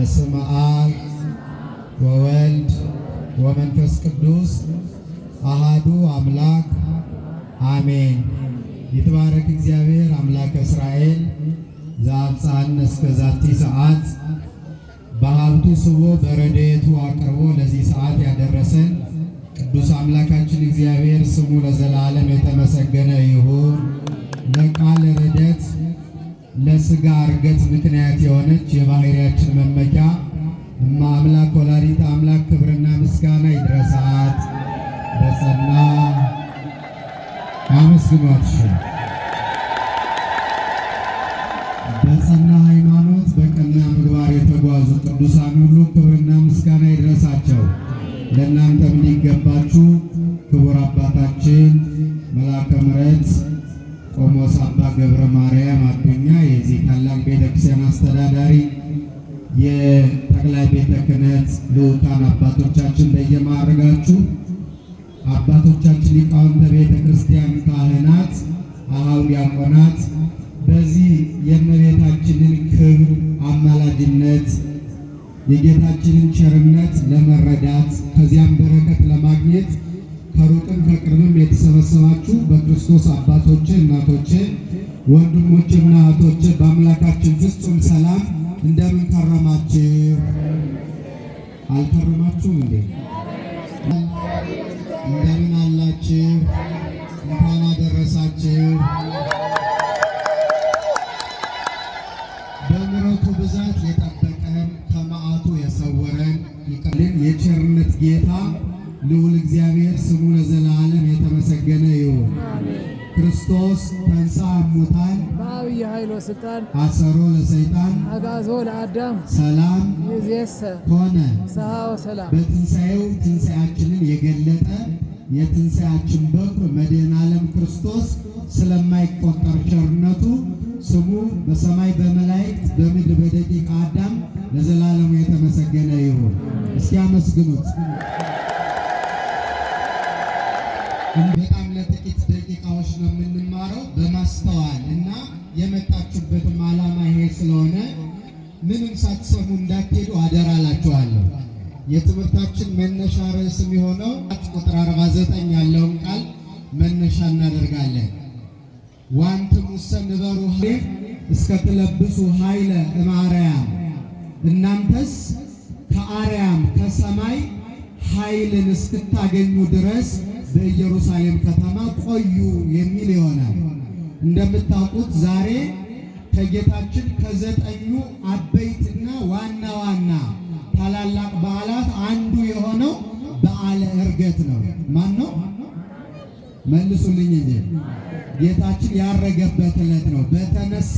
በስመ አብ ወወልድ ወመንፈስ ቅዱስ አሃዱ አምላክ አሜን። ይትባረክ እግዚአብሔር አምላከ እስራኤል ዘአብጽሐነ እስከ ዛቲ ሰዓት በሀብቱ ስቦ በረድኤቱ አቅርቦ ለዚህ ሰዓት ያደረሰን ቅዱስ አምላካችን እግዚአብሔር ስሙ ለዘላለም የተመሰገነ ይሁን። ለቃል ርደት ለሥጋ እርገት ምክንያት የሆነች የባሕርያችን መመኪያ እማ አምላክ ወላዲተ አምላክ ክብርና ምስጋና ይድረሳት። በጸና አመስግኗት። በጸና ሃይማኖት በቀና ምግባር የተጓዙ ቅዱሳን ሁሉ ክብርና ምስጋና ይድረሳቸው። ለእናንተም እንዲገባችሁ ክቡር አባታችን መልአከ ምሕረት ቆሞስ አባ ገብረ ማርያም አዱኛ የዚህ ታላቅ ቤተክርስቲያን አስተዳዳሪ፣ የጠቅላይ ቤተ ክህነት ልዑካን አባቶቻችን በየማዕረጋችሁ፣ አባቶቻችን ሊቃውንተ ቤተ ክርስቲያን፣ ካህናት፣ አኀው ዲያቆናት በዚህ የእመቤታችንን ክብር አማላጅነት የጌታችንን ቸርነት ለመረዳት ከዚያም በረከት ለማግኘት ከሩቅም ከቅርብም የተሰበሰባችሁ በክርስቶስ አባቶቼ፣ እናቶቼ፣ ወንድሞቼና እህቶቼ በአምላካችን ፍጹም ሰላም እንደምን ከረማችሁ? አልከረማችሁም እንዴ? እንደምን አላችሁ? እንኳን አደረሳችሁ። በምሕረቱ ብዛት የጠበቀን ከመዓቱ የሰወረን ይቀልን የቸርነት ጌታ ልዑል እግዚአብሔር ስሙ ለዘላለም የተመሰገነ ይሁን። ክርስቶስ ተንሥአ እሙታን በዐቢይ ኃይል ወሥልጣን አሰሮ ለሰይጣን አግዓዞ ለአዳም ሰላም ይእዜሰ ሆነ። ፍስሐ ወሰላም። በትንሣኤው ትንሣኤያችንን የገለጠ የትንሣኤያችን በኩር መድኃኔ ዓለም ክርስቶስ ስለማይቆጠር ቸርነቱ ስሙ በሰማይ በመላእክት በምድር በደቂቀ አዳም ለዘላለሙ የተመሰገነ ይሁን። እስኪ አመስግኑት። በጣም ለጥቂት ደቂቃዎች ነው የምንማረው በማስተዋል እና የመጣችሁበትም ዓላማ ይሄ ስለሆነ ምንም ሳትሰሙ እንዳትሄዱ አደራ እላችኋለሁ። የትምህርታችን መነሻ ርዕስ የሚሆነው ቁጥር 49 ያለውን ቃል መነሻ እናደርጋለን። ወአንትሙሰ ንበሩ እስከ ትለብሱ ኃይለ እምአርያም፣ እናንተስ ከአርያም ከሰማይ ኃይልን እስክታገኙ ድረስ በኢየሩሳሌም ከተማ ቆዩ የሚል ይሆናል። እንደምታውቁት ዛሬ ከጌታችን ከዘጠኙ አበይትና ዋና ዋና ታላላቅ በዓላት አንዱ የሆነው በዓለ ዕርገት ነው። ማን ነው? መልሱልኝ እንጂ ጌታችን ያረገበት ዕለት ነው። በተነሳ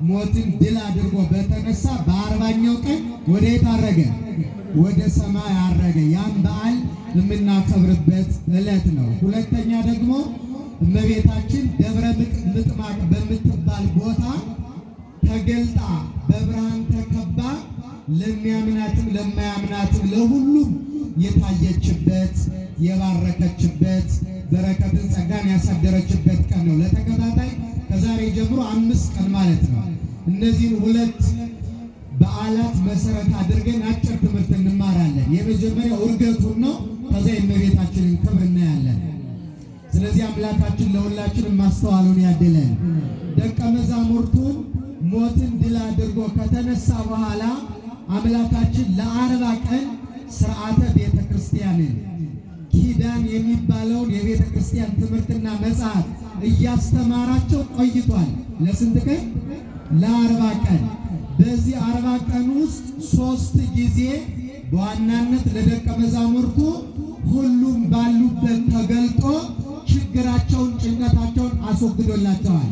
ሞትን ድል አድርጎ በተነሳ በ40ኛው ቀን ወደ የት አረገ? ወደ ሰማይ አረገ። ያን በዓል የምናከብርበት ዕለት ነው። ሁለተኛ ደግሞ እመቤታችን ደብረ ምጥማቅ በምትባል ቦታ ተገልጣ በብርሃን ተከባ ለሚያምናትም ለማያምናትም ለሁሉም የታየችበት የባረከችበት በረከትን ጸጋን ያሳደረችበት ቀን ነው። ለተከታታይ ከዛሬ ጀምሮ 5 ቀን ማለት ነው። እነዚህን ሁለት በዓላት መሰረት አድርገን አጭር ትምህርት እንማራለን። የመጀመሪያው ዕርገቱን ነው። ከዛ የእመቤታችንን ክብር እናያለን። ስለዚህ አምላካችን ለሁላችንም ማስተዋሉን ያድለን። ደቀ መዛሙርቱን ሞትን ድል አድርጎ ከተነሳ በኋላ አምላካችን ለ40 ቀን ሥርዓተ ቤተ ክርስቲያንን ኪዳን የሚባለውን የቤተ ክርስቲያን ትምህርትና መጽሐፍ እያስተማራቸው ቆይቷል። ለስንት ቀን? ለ40 ቀን። በዚህ 40 ቀን ውስጥ 3 ጊዜ በዋናነት ለደቀ መዛሙርቱ ሁሉም ባሉበት ተገልጦ ችግራቸውን፣ ጭንቀታቸውን አስወግዶላቸዋል።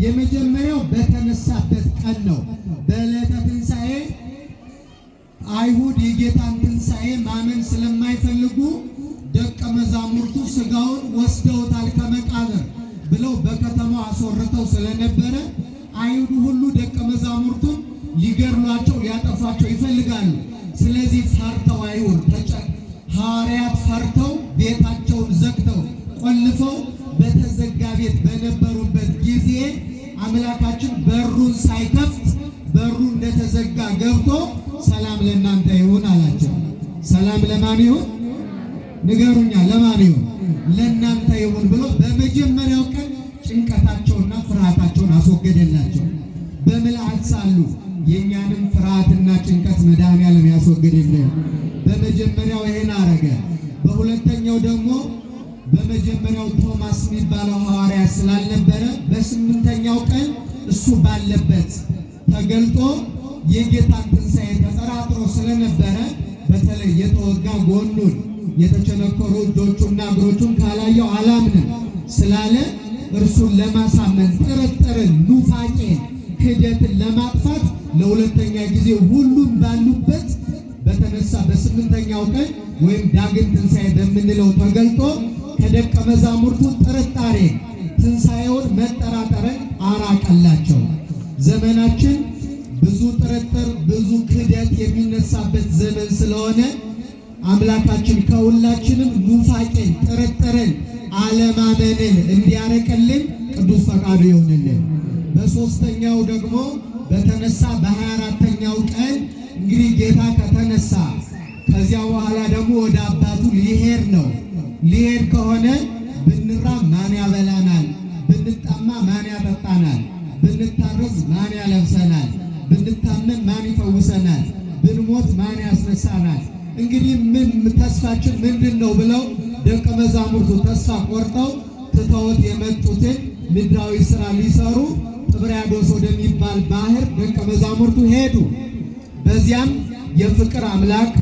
የመጀመሪያው በተነሳበት ቀን ነው። በዕለተ ትንሣኤ አይሁድ የጌታን ትንሣኤ ማመን ስለማይፈልጉ ደቀ መዛሙርቱ ሥጋውን ወስደውታል ከመቃብር ብለው በከተማው አስወርተው ስለነበረ አይሁድ ሁሉ ደቀ መዛሙርቱን ሊገድሏቸው ሊያጠፏቸው ይፈልጋሉ። ስለዚህ ፈርተው አይሁድ ሐዋርያት ፈርተው ቤታቸውን ዘግተው ቆልፈው በተዘጋ ቤት በነበሩበት ጊዜ አምላካችን በሩን ሳይከፍት በሩ እንደተዘጋ ገብቶ ሰላም ለእናንተ ይሁን አላቸው። ሰላም ለማን ይሁን ንገሩኛ? ለማን ይሁን? ለእናንተ ይሁን ብሎ በመጀመሪያው ቀን ጭንቀታቸውና ፍርሃታቸውን አስወገደላቸው። በምልአት ሳሉ የእኛንም ፍርሃትና ጭንቀት መድኃኔዓለም ያስወገደልን። በመጀመሪያው ይሄን አረገ። በሁለተኛው ደግሞ በመጀመሪያው ቶማስ የሚባለው ሐዋርያ ስላልነበረ በስምንተኛው ቀን እሱ ባለበት ተገልጦ የጌታን ትንሣኤ ተጠራጥሮ ስለነበረ በተለይ የተወጋ ጎኑን የተቸነከሩ እጆቹና እግሮቹን ካላየው አላምንም ስላለ እርሱን ለማሳመን ጥርጥርን፣ ኑፋቄን፣ ክህደትን ለማጥፋት ለሁለተኛ ጊዜ ሁሉም ባሉበት በተነሳ በስምንተኛው ቀን ወይም ዳግም ትንሣኤ በምንለው ተገልጦ ከደቀ መዛሙርቱ ጥርጣሬ ትንሣኤውን መጠራጠርን አራቀላቸው። ዘመናችን ብዙ ጥርጥር፣ ብዙ ክህደት የሚነሳበት ዘመን ስለሆነ አምላካችን ከሁላችንም ኑፋቄን፣ ጥርጥርን፣ አለማመንን እንዲያረቅልን ቅዱስ ፈቃዱ ይሆንልን። በሦስተኛው ደግሞ በተነሳ በ24ተኛው ቀን እንግዲህ ጌታ ከተነሳ ከዚያ በኋላ ደግሞ ወደ አባቱ ሊሄድ ነው። ሊሄድ ከሆነ ብንራብ ማን ያበላናል? ብንጠማ ማን ያጠጣናል? ብንታረዝ ማን ያለብሰናል? ብንታመም ማን ይፈውሰናል? ብንሞት ማን ያስነሳናል? እንግዲህ ምን ተስፋችን ምንድን ነው ብለው ደቀ መዛሙርቱ ተስፋ ቆርጠው ትተውት የመጡትን ምድራዊ ሥራ ሊሰሩ ጥብርያዶስ ወደሚባል ባህር ደቀ መዛሙርቱ ሄዱ። በዚያም የፍቅር አምላክ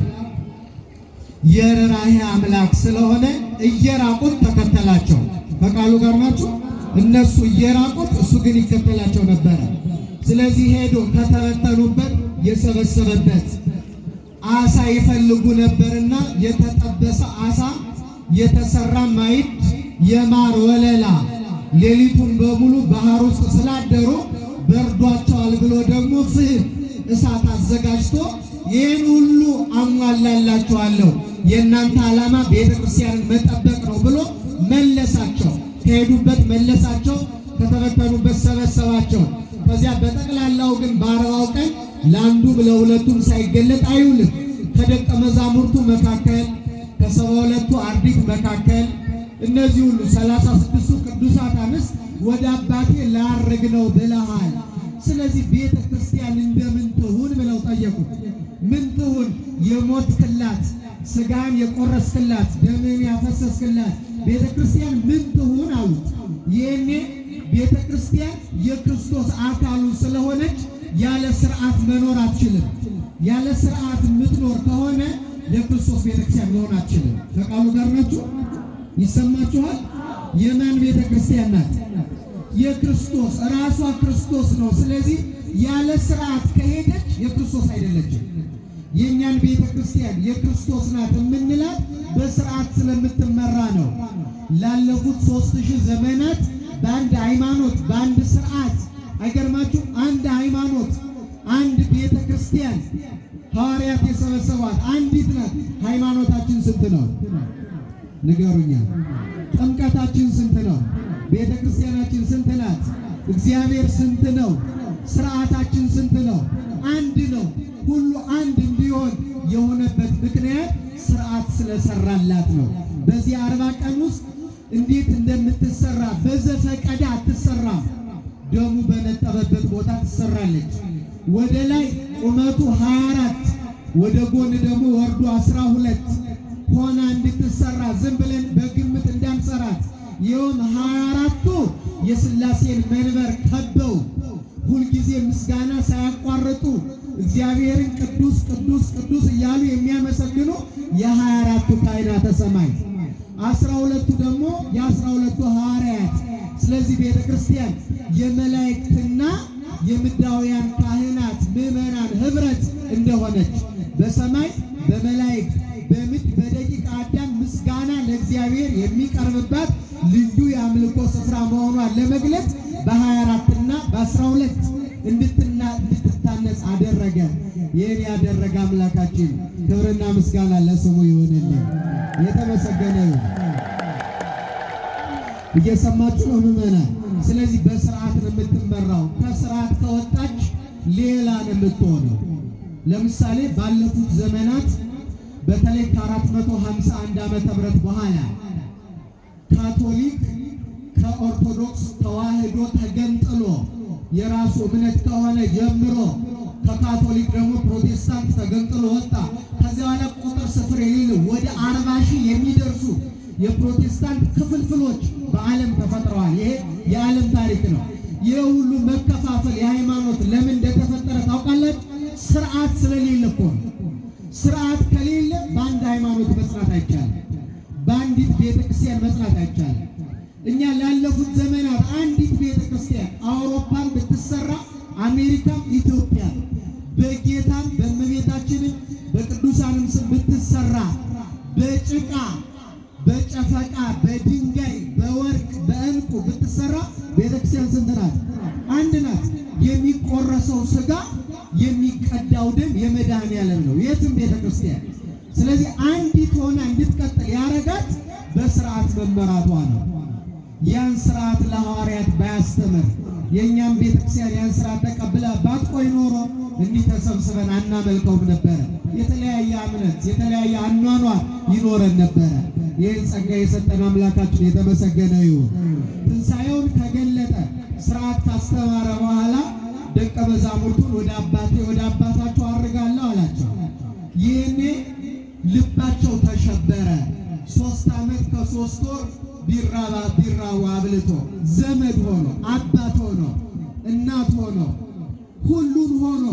የርኅራኄ አምላክ ስለሆነ እየራቁት ተከተላቸው። በቃሉ ጋር ናቸው። እነሱ እየራቁት እሱ ግን ይከተላቸው ነበረ። ስለዚህ ሄዶ ከተበተኑበት የሰበሰበበት አሳ ይፈልጉ ነበርና የተጠበሰ አሳ፣ የተሰራ ማዕድ፣ የማር ወለላ ሌሊቱን በሙሉ ባህር ውስጥ ስላደሩ በርዷቸዋል ብሎ ደግሞ ፍህም እሳት አዘጋጅቶ ይህን ሁሉ አሟላላችኋለሁ፣ የእናንተ ዓላማ ቤተ ክርስቲያንን መጠበቅ ነው ብሎ መለሳቸው። ከሄዱበት መለሳቸው፣ ከተበተኑበት ሰበሰባቸው። ከዚያ በጠቅላላው ግን በ40ው ቀን ለአንዱም ለሁለቱም ሳይገለጥ አይውልም። ከደቀ መዛሙርቱ መካከል ከ72ቱ አርድእት መካከል እነዚህ ሁሉ 36ቱ ቅዱሳት አንስት ወደ አባቴ ላርግ ነው ብለሃል፣ ስለዚህ ቤተ ክርስቲያን እንደምን ትሁን ብለው ጠየቁት። ምን ትሁን? የሞትክላት፣ ሥጋን የቆረስክላት፣ ደምን ያፈሰስክላት ቤተ ክርስቲያን ምን ትሁን አሉት። ይህኔ ቤተ ክርስቲያን የክርስቶስ አካሉ ስለሆነች ያለ ስርዓት መኖር አትችልም። ያለ ስርዓት የምትኖር ከሆነ የክርስቶስ ቤተ ክርስቲያን መሆን አትችልም። ከቃሉ ጋር ናችሁ? ይሰማችኋል? የማን ቤተ ክርስቲያን ናት? የክርስቶስ ራሷ ክርስቶስ ነው። ስለዚህ ያለ ስርዓት ከሄደች የክርስቶስ አይደለችም። የእኛን ቤተ ክርስቲያን የክርስቶስ ናት የምንላት በስርዓት ስለምትመራ ነው። ላለፉት 3000 ዘመናት በአንድ ሃይማኖት፣ በአንድ ስርዓት፣ አይገርማችሁ? አንድ ሃይማኖት፣ አንድ ቤተ ክርስቲያን ሐዋርያት የሰበሰቧት አንዲት ናት። ሃይማኖታችን ስንት ነው? ንገሩኛ። ጥምቀታችን ስንት ነው? ቤተ ክርስቲያናችን ስንት ናት? እግዚአብሔር ስንት ነው? ስርዓታችን ስንት ነው? አንድ ነው። ሁሉ አንድ እንዲሆን የሆነበት ምክንያት ስርዓት ስለሰራላት ነው። በዚህ 40 ቀን ውስጥ እንዴት እንደምትሰራ በዘፈቀደ አትሰራም። ደሙ በነጠበበት ቦታ ትሰራለች። ወደ ላይ ቁመቱ 24 ወደ ጎን ደግሞ ወርዱ 12 ሆና እንድትሰራ ዝም ብለን በግምት እንዳንሰራት ይኸውም 24ቱ የሥላሴን መንበር ከበው ሁልጊዜ ምስጋና ሳያቋርጡ እግዚአብሔርን ቅዱስ ቅዱስ ቅዱስ እያሉ የሚያመሰግኑ የ24ቱ ካህናተ ሰማይ፣ 12ቱ ደግሞ የ12ቱ ሐዋርያት። ስለዚህ ቤተ ክርስቲያን የመላእክትና የምድራውያን ካህናት ምዕመናን ኅብረት እንደሆነች በሰማይ በመላእክት በምድር በደቂቀ አዳም ምስጋና ለእግዚአብሔር የሚቀርብባት ልዩ የአምልኮ ስፍራ መሆኗን ለመግለጽ በ24 እና በ12 እንድትታነጽ አደረገ። ይህን ያደረገ አምላካችን ክብርና ምስጋና ለስሙ ይሁንልን። የተመሰገነ ይሁን። እየሰማችሁ ነው ምዕመናን? ስለዚህ በስርዓት ነው የምትመራው። ከስርዓት ከወጣች ሌላ ነው የምትሆነው። ለምሳሌ ባለፉት ዘመናት በተለይ ከ451 ዓመተ ምህረት በኋላ ካቶሊክ ከኦርቶዶክስ ተዋህዶ ተገንጥሎ የራሱ እምነት ከሆነ ጀምሮ ከካቶሊክ ደግሞ ፕሮቴስታንት ተገንጥሎ ወጣ። ከዚያ በኋላ ቁጥር ስፍር የሌለው ወደ 40 ሺህ የሚደርሱ የፕሮቴስታንት ክፍልፍሎች በዓለም ተፈጥረዋል። ይሄ የዓለም ታሪክ ነው። ይህ ሁሉ መከፋፈል የሃይማኖት ለምን እንደተፈጠረ ታውቃላችሁ? ስርዓት ስለሌለ እኮ ነው። ስርዓት ከሌለ በአንድ ሃይማኖት መጽናት አይቻልም። በአንዲት ቤተክርስቲያን መጽናት አይቻልም። እኛ ላለፉት ዘመናት አንዲት ቤተክርስቲያን አውሮፓን ብትሰራ አሜሪካም ኢትዮጵያ በጌታም በእመቤታችንም በቅዱሳንም ስም ብትሰራ በጭቃ በጨፈቃ በድንጋይ በወርቅ በእንቁ ብትሰራ ቤተክርስቲያን ስንት ናት? አንድ ናት። የሚቆረሰው ስጋ የሚቀዳው ደም የመድኃኔዓለም ነው የትም ቤተክርስቲያን። ስለዚህ አንዲት ሆና እንድትቀጥል ያረጋት በስርዓት መመራቷ ነው። ያን ስርዓት ለሐዋርያት ባያስተምር የእኛም ቤተክርስቲያን ያን ስርዓት ተቀብላ ባትቆይ ኖሮ እንዲህ ተሰብስበን አናመልከውም ነበረ። የተለያየ እምነት የተለያየ አኗኗር ይኖረን ነበረ። ይህን ጸጋ የሰጠን አምላካችን የተመሰገነ ይሁን። ትንሣኤውን ከገለጠ ስርዓት ካስተማረ በኋላ ደቀ መዛሙርቱን ወደ አባታቸው አድርጋለሁ አላቸው። ይህኔ ልባቸው ተሸበረ። 3 ዓመት ከ3 ወር ቢራዋ አብልቶ ዘመድ ሆኖ አባት ሆኖ እናት ሆኖ ሁሉን ሆኖ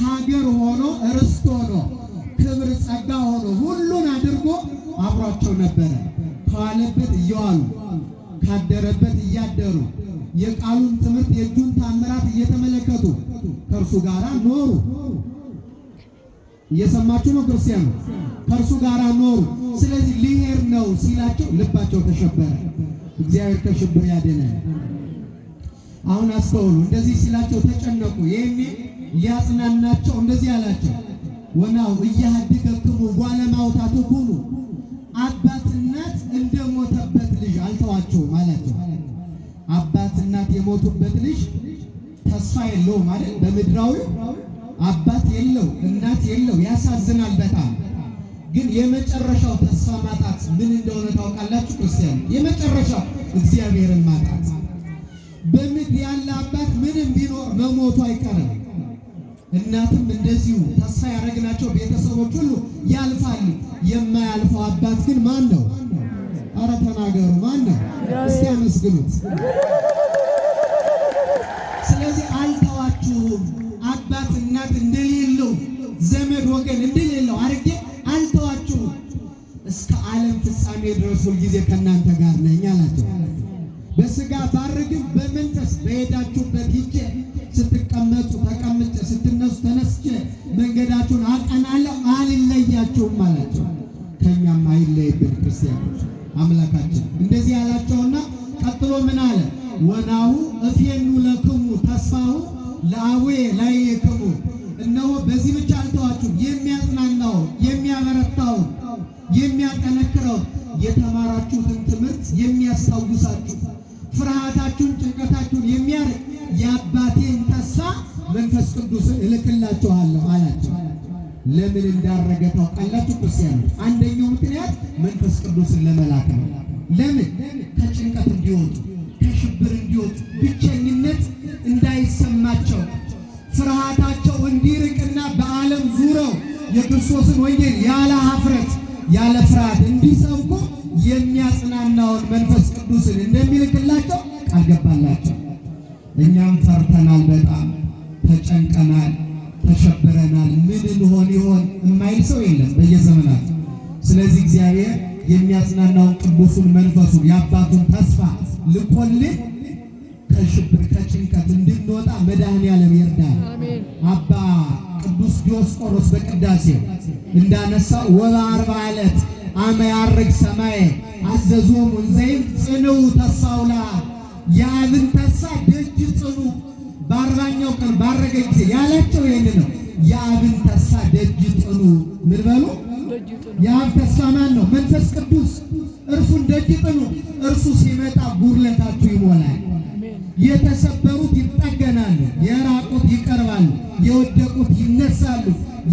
ሀገር ሆኖ ርስት ሆኖ ክብር ጸጋ ሆኖ ሁሉን አድርጎ አብሯቸው ነበረ። ከዋለበት እየዋሉ ካደረበት እያደሩ የቃሉን ትምህርት የእጁን ታምራት እየተመለከቱ ከእርሱ ጋር ኖሩ። እየሰማችሁ ነው ክርስቲያኑ? ከእርሱ ጋር ኖሩ። ስለዚህ ሊሄድ ነው ሲላቸው ልባቸው ተሸበረ። እግዚአብሔር ከሽብር ያድነን። አሁን አስተውሉ። እንደዚህ ሲላቸው ተጨነቁ። ይሄኔ ሊያጽናናቸው እንደዚህ አላቸው፣ ወናው እያሃድገክሙ ጓለማውታቱ ኩኑ፣ አባት እናት እንደሞተበት ልጅ አልተዋቸውም አላቸው። አባት እናት የሞቱበት ልጅ ተስፋ የለውም ማለት በምድራዊ አባት የለው እናት የለው፣ ያሳዝናል በጣም። ግን የመጨረሻው ተስፋ ማጣት ምን እንደሆነ ታውቃላችሁ ክርስቲያን? የመጨረሻው እግዚአብሔርን ማጣት። በምድር ያለ አባት ምንም ቢኖር መሞቱ አይቀርም። እናትም እንደዚሁ ተስፋ ያደረግናቸው ቤተሰቦች ሁሉ ያልፋሉ። የማያልፈው አባት ግን ማን ነው? አረ ተናገሩ፣ ማን ነው? እስቲ አመስግኑት። ስለዚህ አልተዋችሁም። አባት እናት እንደሌለው ዘመድ ወገን እንደሌለው አድርጌ አልተዋችሁም። እስከ ዓለም ፍጻሜ ድረስ ሁልጊዜ ከእናንተ ጋር ነኝ አላቸው። በሥጋ ባርግም በመንፈስ በሄዳችሁበት ሂጄ ስትቀመጡ ተቀምጬ ስትነሱ ተነስቼ መንገዳችሁን አቀናለሁ፣ አልለያችሁም አላቸው። ከእኛም አይለይብን ክርስቲያኖች አምላካችን። እንደዚህ ያላቸውና ቀጥሎ ምን አለ? ወናሁ እፌኑ ለክሙ ተስፋሁ ለአቡዬ ላዕሌክሙ። እነሆ በዚህ ብቻ አልተዋችሁም፣ የሚያጽናናውን የሚያበረታውን የሚያጠነክረውን የተማራችሁትን ትምህርት የሚያስታውሳችሁ ፍርሃታችሁን ጭንቀታችሁን የሚያርቅ የአባቴን ተስፋ መንፈስ ቅዱስን እልክላችኋለሁ አላቸው። ለምን እንዳረገ ታውቃላችሁ ክርስቲያኖች? አንደኛው ምክንያት መንፈስ ቅዱስን ለመላክ ነው። ለምን? ከጭንቀት እንዲወጡ፣ ከሽብር እንዲወጡ፣ ብቸኝነት እንዳይሰማቸው፣ ፍርሃታቸው እንዲርቅና በዓለም ዙረው የክርስቶስን ወንጌል ያለ ኀፍረት ያለ ፍርሃት እንዲሰብኩ የሚያጽናናውን መንፈስ ቅዱስን እንደሚልክላቸው ቃል ገባላቸው። እኛም ፈርተናል፣ በጣም ተጨንቀናል፣ ተሸብረናል። ምን እንሆን ይሆን የማይል ሰው የለም በየዘመናት። ስለዚህ እግዚአብሔር የሚያጽናናውን ቅዱሱን መንፈሱን የአባቱን ተስፋ ልኮልን ከሽብር ከጭንቀት እንድንወጣ መድኃኔዓለም ይርዳል። አባ ቅዱስ ዲዮስቆሮስ በቅዳሴ እንዳነሳው ወበአርባ ዕለት አመ ያርግ ሰማይ አዘዞሙ እንዘይም ጽንዑ ተስፋውላ፣ የአብን ተስፋ ደጅ ጽኑ። በ40ኛው ቀን ባረገ ጊዜ ያላቸው ይህን ነው። የአብን ተስፋ ደጅ ጽኑ። ምን በሉ? የአብ ተስፋ ማን ነው? መንፈስ ቅዱስ። እርሱን ደጅ ጽኑ። እርሱ ሲመጣ ጉድለታችሁ ይሞላል። የተሰበሩት ይጠገናሉ፣ የራቁት ይቀርባሉ፣ የወደቁት ይነሳሉ፣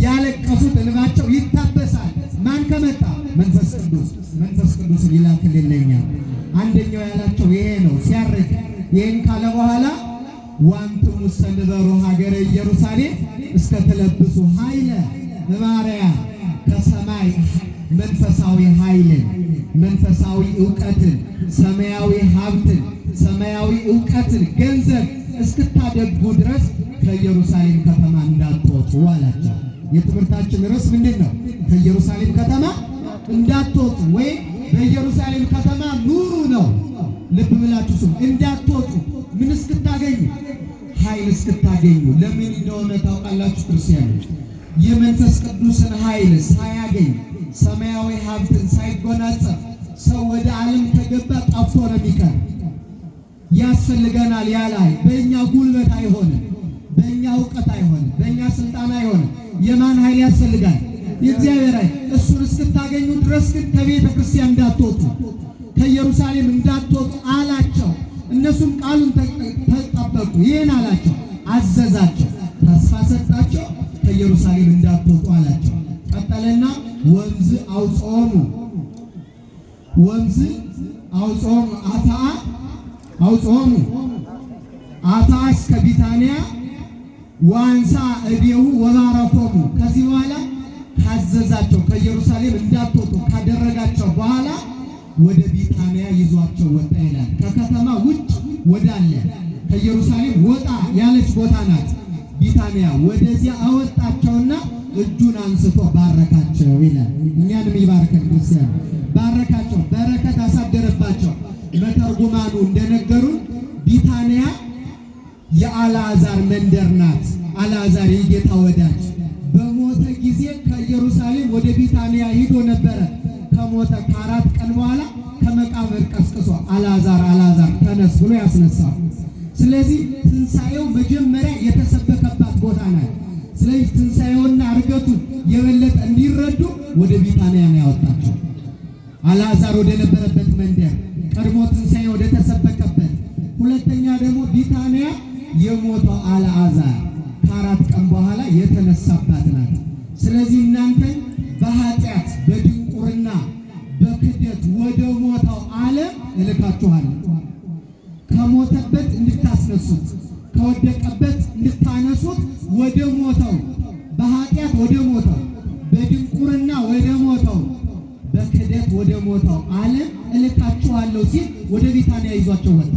ያለቀሱት እንባቸው ይታበሳል። ማን ከመጣ? መንፈስ ቅዱስ። መንፈስ ቅዱስ ይላክልን ለኛ። አንደኛው ያላቸው ይሄ ነው። ሲያርግ ይሄን ካለ በኋላ ዋንትሙ ሰንበሩ ሀገረ ኢየሩሳሌም እስከ ተለብሱ ኃይለ እማርያም ከሰማይ መንፈሳዊ ኃይልን፣ መንፈሳዊ ዕውቀትን፣ ሰማያዊ ሀብትን፣ ሰማያዊ ዕውቀትን ገንዘብ እስክታደጉ ድረስ ከኢየሩሳሌም ከተማ እንዳትወጡ አላቸው። የትምህርታችን ርዕስ ምንድን ነው? ከኢየሩሳሌም ከተማ እንዳትወጡ ወይ በኢየሩሳሌም ከተማ ኑሩ ነው። ልብ ብላችሁ ስሙ። እንዳትወጡ ምን እስክታገኙ? ኃይል እስክታገኙ። ለምን እንደሆነ ታውቃላችሁ ክርስቲያኖች? የመንፈስ ቅዱስን ኃይል ሳያገኝ ሰማያዊ ሀብትን ሳይጎናጸፍ ሰው ወደ ዓለም ከገባ ጠፍቶ ነው የሚቀር። ያስፈልገናል ያለ ኃይል በእኛ ጉልበት አይሆንም፣ በእኛ እውቀት አይሆንም፣ በእኛ ስልጣን አይሆንም። የማን ኃይል ያስፈልጋል? የእግዚአብሔር ኃይል። እሱን እስክታገኙ ድረስ ግን ከቤተ ክርስቲያን እንዳትወጡ፣ ከኢየሩሳሌም እንዳትወጡ አላቸው። እነሱም ቃሉን ተጠበቁ። ይህን አላቸው፣ አዘዛቸው፣ ተስፋ ሰጣቸው። ከኢየሩሳሌም እንዳትወጡ አላቸው። ቀጠለና ወንዝ አውጾሙ አውጾሙ አፍአ እስከ ቢታንያ ዋንሳ እዴሁ ወባረኮሙ። ከዚህ በኋላ ካዘዛቸው ከኢየሩሳሌም እንዳትወጡ ካደረጋቸው በኋላ ወደ ቢታንያ ይዟቸው ወጣ ይላል። ከከተማ ውጭ ወዳለ ከኢየሩሳሌም ወጣ ያለች ቦታ ናት ቢታንያ። ወደዚያ አወጣቸውና እጁን አንስቶ ባረካቸው ይላል። እኛንም ይባርከን ክርስቲያን። ባረካቸው፣ በረከት አሳደረባቸው። መተርጉማኑ እንደነገሩን ቢታንያ የአልዓዛር መንደር ናት። አልዓዛር የጌታ ወዳጅ በሞተ ጊዜ ከኢየሩሳሌም ወደ ቢታንያ ሂዶ ነበረ። ከሞተ ከ4 ቀን በኋላ ከመቃብር ቀስቅሶ አልዓዛር ተነስ ብሎ ያስነሳው። ስለዚህ ትንሣኤው መጀመሪያ የተሰበከባት ቦታ ናት። ስለዚህ ትንሣኤውና እርገቱን የበለጠ እንዲረዱ ወደ ቢታንያ ነው ያወጣቸው። አልዓዛር ወደ ነበረበት መንደር ቀድሞ ትንሣኤ ወደ ተሰበከበት፣ ሁለተኛ ደግሞ ቢታንያ የሞተው አልዓዛር ከ4 ቀን በኋላ የተነሳባት ናት። ስለዚህ እናንተን በኃጢአት በድንቁርና በክደት ወደ ሞተው ዓለም እልካችኋለሁ። ከሞተበት እንድታስነሱት፣ ከወደቀበት እንድታነሱት፣ ወደ ሞተው በኃጢአት ወደ ሞተው በድንቁርና ወደ ሞተው በክደት ወደ ሞተው ዓለም እልካችኋለሁ ሲል ወደ ቢታንያ ይዟቸው ወጣ።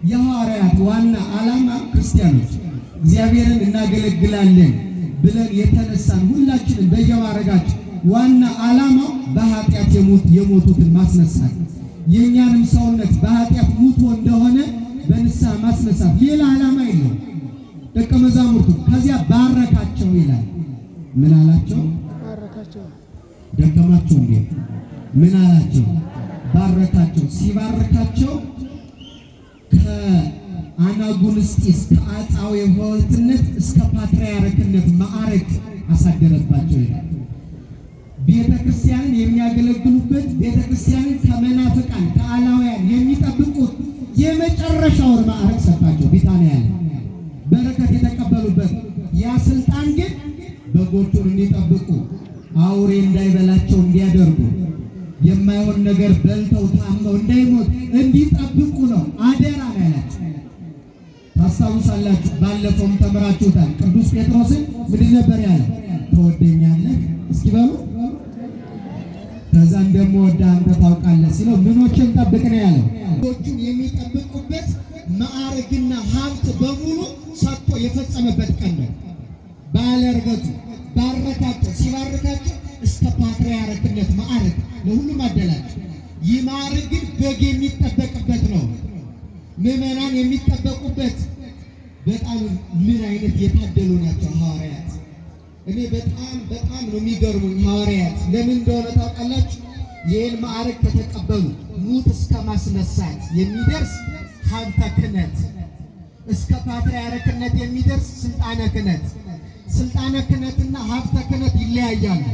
የሐዋርያት ዋና ዓላማ ክርስቲያኖች እግዚአብሔርን እናገለግላለን ብለን የተነሳን ሁላችንም በየማረጋችን ዋና ዓላማው በኃጢአት የሞቱትን ማስነሳት፣ የእኛንም ሰውነት በኃጢአት ሙቶ እንደሆነ በንስሐ ማስነሳት፣ ሌላ ዓላማ የለው። ደቀ መዛሙርቱ ከዚያ ባረካቸው ይላል። ምን አላቸው? ባረካቸው። ደከማችሁ እንዴ? ምን አላቸው? ባረካቸው። ሲባረካቸው ከአናጉንስጢስ ከአጣዊ ሆህትነት እስከ ፓትርያርክነት ማዕረግ አሳደረባቸው ይላል። ቤተ ክርስቲያንን የሚያገለግሉበት፣ ቤተ ክርስቲያንን ከመናፍቃን ከአላውያን የሚጠብቁት የመጨረሻውን ማዕረግ ሰጣቸው። ቢታንያ ላይ በረከት የተቀበሉበት ያ ስልጣን ግን በጎቹን እንዲጠብቁ፣ አውሬ እንዳይበላቸው እንዲያደርጉ፣ የማይሆን ነገር በልተው ታመው እንዳይሞት እንዲጠብቁ ነው። አደራ ነው ያላቸው። ታስታውሳላችሁ፣ ባለፈውም ተምራችሁታል። ቅዱስ ጴጥሮስን ምንድን ነበር ያለ? ትወደኛለህ እስኪ በሉ። ከዛ እንደምወድህ አንተ ታውቃለህ ሲለው ምኖችን ጠብቅ ነው ያለው። ጎቹን የሚጠብቁበት ማዕረግና ሀብት በሙሉ ሰጥቶ የፈጸመበት ቀን ነው። ባለ ዕርገቱ ባረካቸው። ሲባረካቸው እስከ ፓትርያርክነት ማዕረግ ለሁሉም አደላቸው። ይህ ማዕረግ ግን በግ የሚጠበቅበት ነው፣ ምዕመናን የሚጠበቁበት። በጣም ምን አይነት የታደሉ ናቸው ሐዋርያት! እኔ በጣም ነው የሚገርሙኝ ሐዋርያት። ለምን እንደሆነ ታውቃላችሁ? ይህን ማዕረግ ከተቀበሉ ሙት እስከ ማስነሳት የሚደርስ ሀብተ ክህነት፣ እስከ ፓትርያርክነት የሚደርስ ስልጣነ ክህነት። ስልጣነ ክህነትና ሀብተ ክህነት ይለያያሉ።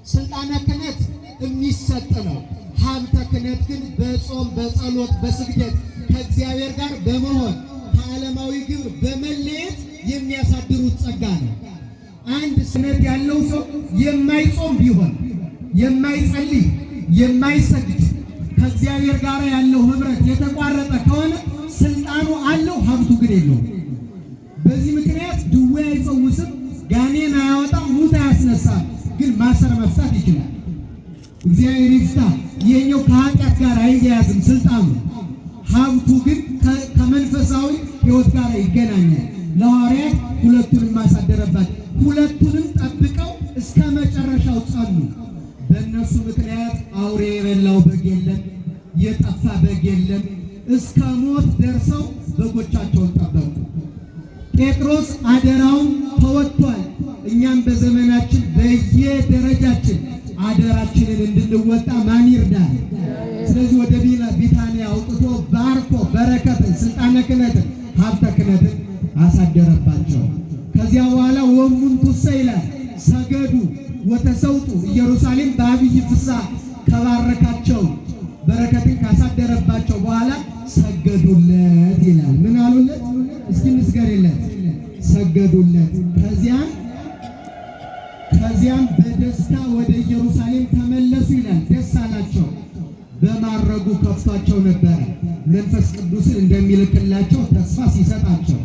ስልጣነ ክህነት የሚሰጥ ነው። ሀብተ ክህነት ግን በጾም በጸሎት በስግደት ከእግዚአብሔር ጋር በመሆን ከዓለማዊ ግብር በመለየት የሚያሳድሩት ጸጋ ነው። አንድ ስነት ያለው ሰው የማይጾም ቢሆን የማይጸልይ የማይሰግድ ከእግዚአብሔር ጋር ያለው ህብረት የተቋረጠ ከሆነ ስልጣኑ አለው፣ ሀብቱ ግን የለውም። በዚህ ምክንያት ድዌ አይፈውስም፣ ጋኔን አያወጣም፣ ሙት አያስነሳም፣ ግን ማሰር መፍታት ይችላል። እግዚአብሔር ይፍታ። ይሄኛው ከኃጢአት ጋር አይያያዝም ስልጣኑ፣ ሀብቱ ግን ከመንፈሳዊ ህይወት ጋር ይገናኛል። ለሐዋርያት ሁለቱንም ማሳደረባቸው፣ ሁለቱንም ጠብቀው እስከ መጨረሻው ጸኑ። በእነሱ ምክንያት አውሬ የበላው በግ የለም፣ የጠፋ በግ የለም። እስከ ሞት ደርሰው በጎቻቸውን ጠበቁ። ጴጥሮስ አደራውን ተወጥቷል። እኛም በዘመናችን በየደረጃችን አደራችንን እንድንወጣ ማን ይርዳል? ስለዚህ ወደ ቢታንያ አውጥቶ ባርኮ በረከትን፣ ስልጣነ ክህነትን፣ ሀብተ ክህነትን አሳደረባቸው። ከዚያ በኋላ ወእሙንቱሰ ይላል ሰገዱ ወተሰውጡ ኢየሩሳሌም በአብይ ፍስሐ ከባረካቸው በረከትን ካሳደረባቸው በኋላ ሰገዱለት ይላል። ምን አሉለት? እስኪ ንስገርለት። ሰገዱለት። ከዚያም በደስታ ወደ ኢየሩሳሌም ተመለሱ ይላል። ደስ አላቸው። በማረጉ ከፍቷቸው ነበረ። መንፈስ ቅዱስን እንደሚልክላቸው ተስፋ ሲሰጣቸው፣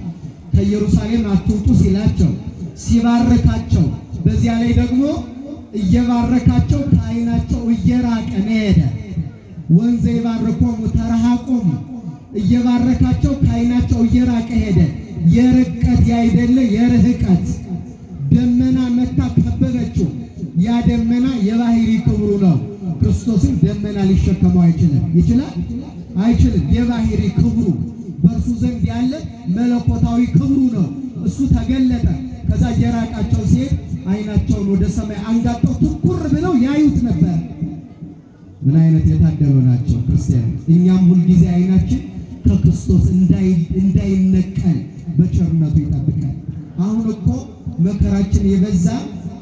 ከኢየሩሳሌም አትውጡ ሲላቸው፣ ሲባርካቸው፣ በዚያ ላይ ደግሞ እየባረካቸው ከዓይናቸው እየራቀ ሄደ። ወንዘ ይባርኮሙ ተረሃቆሙ፣ እየባረካቸው ከዓይናቸው እየራቀ ሄደ። የርቀት ያይደለ የርህቀት ደመና መታ ከበበችው። ያ ደመና የባህሪ ክብሩ ነው። ክርስቶስን ደመና ሊሸከመው አይችልም። ይችላል? አይችልም። የባህሪ ክብሩ በእርሱ ዘንድ ያለ መለኮታዊ ክብሩ ነው። እሱ ተገለጠ። ከዛ እየራቃቸው ሲሄድ ዓይናቸውን ወደ ሰማይ አንጋጠው ትኩር ብለው ያዩት ነበር። ምን አይነት የታደሉ ናቸው ክርስቲያኖች! እኛም ሁልጊዜ ዓይናችን ከክርስቶስ እንዳይነቀል በቸርነቱ ይጠብቃል። አሁን እኮ መከራችን የበዛ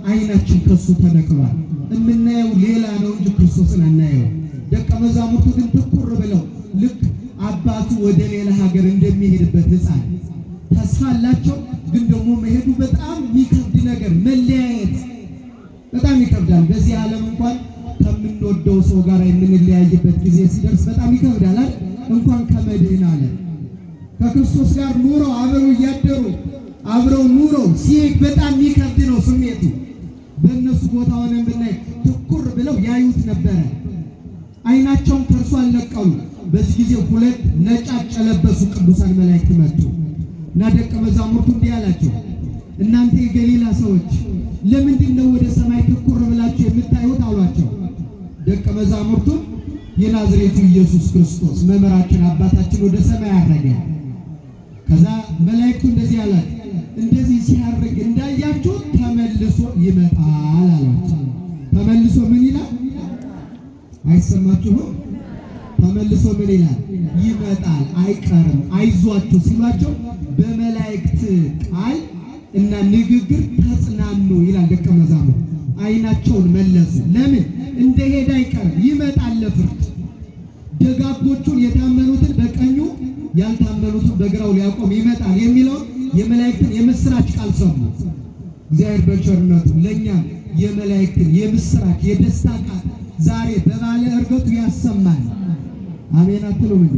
ዓይናችን ከሱ ተነቅሏል። የምናየው ሌላ ነው እንጂ ክርስቶስን አናየው። ደቀ መዛሙርቱ ግን ትኩር ብለው ልክ አባቱ ወደ ሌላ ሀገር እንደሚሄድበት ሕፃን ተስፋ አላቸው። ግን ደግሞ መሄዱ በጣም የሚከብድ ነገር፣ መለያየት በጣም ይከብዳል። በዚህ ዓለም እንኳን ከምንወደው ሰው ጋር የምንለያይበት ጊዜ ሲደርስ በጣም ይከብዳል አይደል? እንኳን ከመድህን ዓለም ከክርስቶስ ጋር ኑረው አብረው እያደሩ አብረው ኑረው ሲሄድ በጣም የሚከብድ ነው ስሜቱ። በእነሱ ቦታ ሆነን ብናይ ትኩር ብለው ያዩት ነበረ። ዓይናቸውን ከእርሱ አልነቀሉ። በዚህ ጊዜ ሁለት ነጫጭ የለበሱ ቅዱሳን መላእክት መጡ እና ደቀ መዛሙርቱ እንዲህ አላቸው፣ እናንተ የገሊላ ሰዎች ለምንድን ነው ወደ ሰማይ ትኩር ብላችሁ የምታዩት? አሏቸው። ደቀ መዛሙርቱ የናዝሬቱ ኢየሱስ ክርስቶስ መምህራችን አባታችን ወደ ሰማይ አረገ። ከዛ መላእክቱ እንደዚህ አላቸው፣ እንደዚህ ሲያርግ እንዳያችሁ ተመልሶ ይመጣል አሏቸው። ተመልሶ ምን ይላል? አይሰማችሁም? ተመልሶ ምን ይላል? ይመጣል፣ አይቀርም፣ አይዟችሁ ሲሏቸው በመላእክት ቃል እና ንግግር ተጽናኑ ይላል። ደቀ መዛሙርት ዓይናቸውን መለሱ። ለምን? እንደሄደ አይቀርም፣ ይመጣል ለፍርድ። ደጋጎቹን የታመኑትን በቀኙ ያልታመኑትን በግራው ሊያቆም ይመጣል የሚለውን የመላእክትን የምስራች ቃል ሰሙ። እግዚአብሔር በቸርነቱ ለእኛም የመላእክትን የምስራች የደስታ ቃል ዛሬ በባለ ዕርገቱ ያሰማል። አሜን አትሉም እንዴ?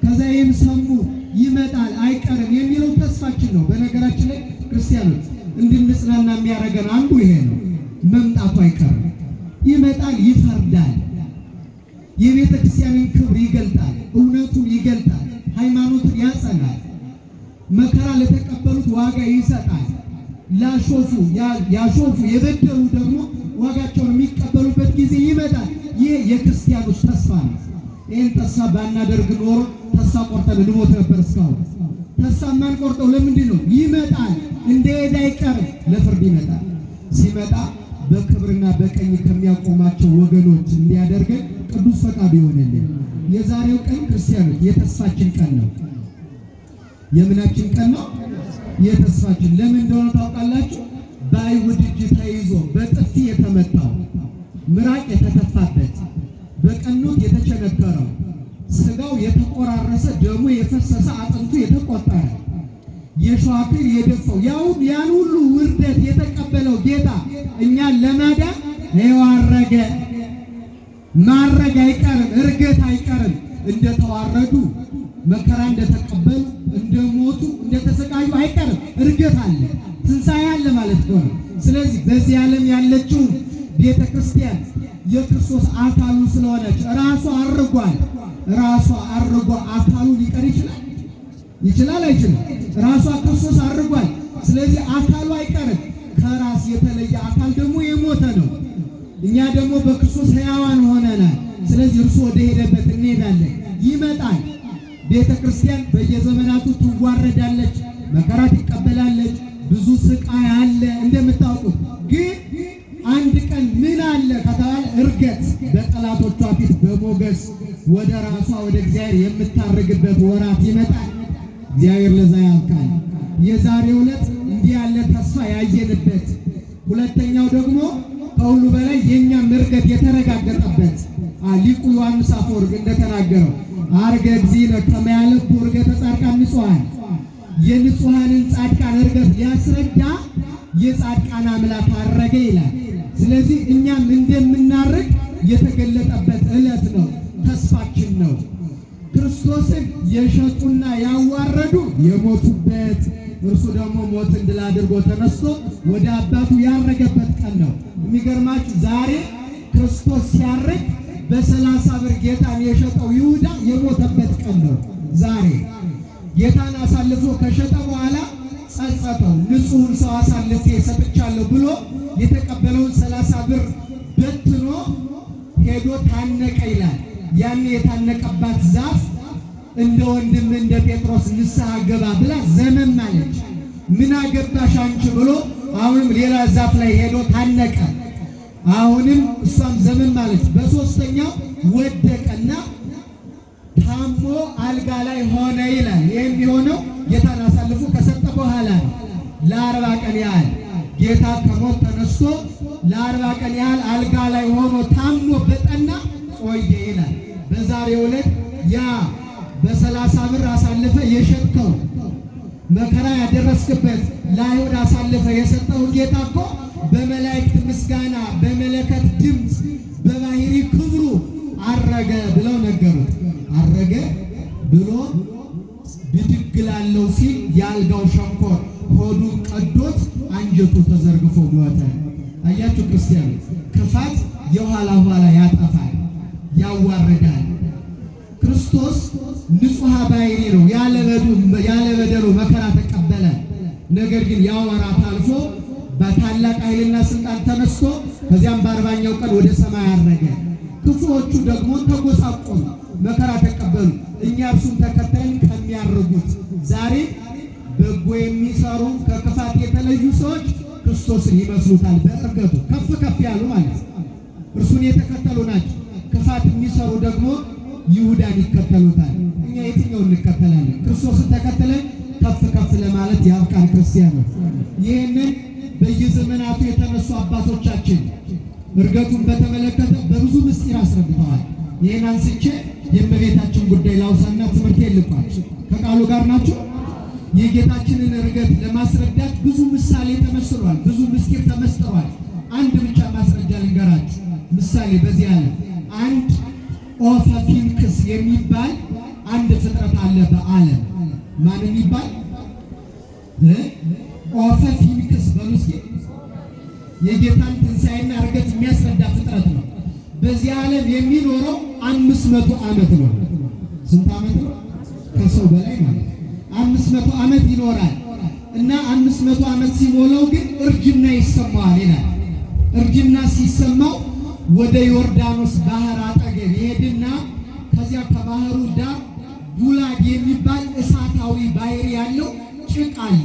ከዛ ይህም ሰሙ፣ ይመጣል አይቀርም የሚለው ተስፋችን ነው። በነገራችን ላይ ክርስቲያኖች እንድንጽናና የሚያደርገን አንዱ ይሄ ነው። መምጣቱ አይቀርም፣ ይመጣል፣ ይፈርዳል፣ የቤተ ክርስቲያንን ክብር ይገልጣል፣ እውነቱን ይገልጣል፣ ሃይማኖቱን ያጸናል፣ መከራ ለተቀበሉት ዋጋ ይሰጣል፣ ያሾፉ የበደሉ ደግሞ ዋጋቸውን የሚቀበሉበት ጊዜ ይመጣል። ይህ የክርስቲያኖች ተስፋ ነው። ይህን ተስፋ ባናደርግ ኖሮ ተስፋ ቆርጠን እንሞት ነበር። እስካሁን ተስፋ የማንቆርጠው ለምንድን ነው? ይመጣል፣ እንደሄደ አይቀርም፣ ለፍርድ ይመጣል። ሲመጣ በክብርና በቀኝ ከሚያቆማቸው ወገኖች እንዲያደርገን ቅዱስ ፈቃዱ ይሆንልን። የዛሬው ቀን ክርስቲያኖች የተስፋችን ቀን ነው። የምናችን ቀን ነው? የተስፋችን። ለምን እንደሆነ ታውቃላችሁ? በአይሁድ እጅ ተይዞ በጥፊ የተመታው፣ ምራቅ የተተፋበት፣ በቀኖት የተቸነከረው፣ ስጋው የተቆራረሰ፣ ደሙ የፈሰሰ፣ አጥንቱ የሾህ አክሊል የደፋው ያን ሁሉ ውርደት የተቀበለው ጌታ እኛን ለማዳን አረገ። ማረግ አይቀርም፣ እርገት አይቀርም። እንደተዋረዱ መከራ እንደተቀበሉ እንደሞቱ እንደተሰቃዩ አይቀርም፣ እርገት አለ፣ ትንሣኤ አለ ማለት ነው። ስለዚህ በዚህ ዓለም ያለችው ቤተ ክርስቲያን የክርስቶስ አካሉ ስለሆነች ራሷ አርጓል። ራሷ አርጓ አካሉ ሊቀር ይችላል አይችልም? ራሷ ክርስቶስ አርጓል። ስለዚህ አካሉ አይቀርም። ከራስ የተለየ አካል ደግሞ የሞተ ነው። እኛ ደግሞ በክርስቶስ ሕያዋን ሆነናል። ስለዚህ እርሱ ወደ ሄደበት እንሄዳለን። ይመጣል። ቤተ ክርስቲያን በየዘመናቱ ትዋረዳለች፣ መከራ ትቀበላለች፣ ብዙ ስቃይ አለ እንደምታውቁት። ግን አንድ ቀን ምን አለ ከተባለ እርገት፣ በጠላቶቿ ፊት በሞገስ ወደ ራሷ ወደ እግዚአብሔር የምታርግበት ወራት ይመጣል። እግዚአብሔር ለዛ ያብቃል። የዛሬው ዕለት እንዲህ ያለ ተስፋ ያየንበት፣ ሁለተኛው ደግሞ ከሁሉ በላይ የኛም እርገት የተረጋገጠበት ሊቁ ዮሐንስ አፈወርቅ እንደተናገረው አርገ እግዚእነ ከመ ያለቡ እርገተ ጻድቃን ንጹሐን፣ የንጹሐንን ጻድቃን እርገት ሊያስረዳ የጻድቃን አምላክ አረገ ይላል። ስለዚህ እኛም እንደምናርግ የተገለጠበት ዕለት ነው፣ ተስፋችን ነው። ክርስቶስን የሸጡና ያዋረዱ የሞቱበት፣ እርሱ ደግሞ ሞትን ድል አድርጎ ተነስቶ ወደ አባቱ ያረገበት ቀን ነው። የሚገርማችሁ ዛሬ ክርስቶስ ሲያርግ በ30 ብር ጌታን የሸጠው ይሁዳ የሞተበት ቀን ነው። ዛሬ ጌታን አሳልፎ ከሸጠ በኋላ ጸጸተው፣ ንጹሕን ሰው አሳልፌ ሰጥቻለሁ ብሎ የተቀበለውን 30 ብር በትኖ ሄዶ ታነቀ ይላል። ያን የታነቀባት ዛፍ እንደ ወንድም እንደ ጴጥሮስ ንስሐ ገባ ብላ ዘመም አለች። ምን አገባሽ አንቺ ብሎ አሁንም ሌላ ዛፍ ላይ ሄዶ ታነቀ። አሁንም እሷም ዘመም አለች። በሶስተኛው ወደቀና ታሞ አልጋ ላይ ሆነ ይላል። ይህም የሆነው ጌታን አሳልፎ ከሰጠ በኋላ ነው። ለ40 ቀን ያህል ጌታ ከሞት ተነስቶ ለ40 ቀን ያህል አልጋ ላይ ሆኖ ታሞ በጠና ቆየ ይላል። በዛሬው ዕለት ያ በ30 ብር አሳልፈ የሸጥከው መከራ ያደረስክበት ለአይሁድ አሳልፈ የሰጠው ጌታ እኮ በመላእክት ምስጋና በመለከት ድምፅ በባህሪ ክብሩ አረገ ብለው ነገሩት። አረገ ብሎ ብድግ ላለው ሲል የአልጋው ሸንኮር ሆዱን ቀዶት አንጀቱ ተዘርግፎ ሞተ። አያችሁ ክርስቲያኖች፣ ክፋት የኋላ ኋላ ያጠፋል፣ ያዋርዳል። ክርስቶስ ንጹሕ ባሕሪ ነው። ያለ በደሉ መከራ ተቀበለ። ነገር ግን ያ ወራት አልፎ በታላቅ ኃይልና ስልጣን ተነስቶ ከዚያም በ40ኛው ቀን ወደ ሰማይ አረገ። ክፉዎቹ ደግሞ ተጎሳቆሉ፣ መከራ ተቀበሉ። እኛ እርሱን ተከትለን ከሚያርጉት ዛሬ በጎ የሚሰሩ ከክፋት የተለዩ ሰዎች ክርስቶስን ይመስሉታል። በእርገቱ ከፍ ከፍ ያሉ ማለት እርሱን የተከተሉ ናቸው። ክፋት የሚሰሩ ደግሞ ይሁዳን ይከተሉታል። እኛ የትኛውን እንከተላለን? ክርስቶስን ተከትለን ከፍ ከፍ ለማለት ያብቃን ክርስቲያኖች። ይህንን በየዘመናቱ የተነሱ አባቶቻችን እርገቱን በተመለከተ በብዙ ምስጢር አስረድተዋል። ይህን አንስቼ የእመቤታችን ጉዳይ ላውሳና ትምህርት የልቋል። ከቃሉ ጋር ናቸው። የጌታችንን እርገት ለማስረዳት ብዙ ምሳሌ ተመስሏል፣ ብዙ ምስጢር ተመስጥሯል። አንድ ብቻ ማስረጃ ልንገራችሁ። ምሳሌ በዚህ አለ። አንድ ኦፈ ፊንክስ የሚባል አንድ ፍጥረት አለ በዓለም። ማን የሚባል ኦፈ ፊንክስ በሉስ። የጌታን ትንሣኤና እርገት የሚያስረዳ ፍጥረት ነው። በዚህ ዓለም የሚኖረው 500 ዓመት ነው። ስንት ዓመት ነው? ከሰው በላይ ማለት 500 ዓመት ይኖራል እና 500 ዓመት ሲሞላው ግን እርጅና ይሰማዋል ይላል። እርጅና ሲሰማው ወደ ዮርዳኖስ ባህር አጠገብ ይሄድና ከዚያ ከባህሩ ዳር ቡላድ የሚባል እሳታዊ ባህር ያለው ጭቃ አለ።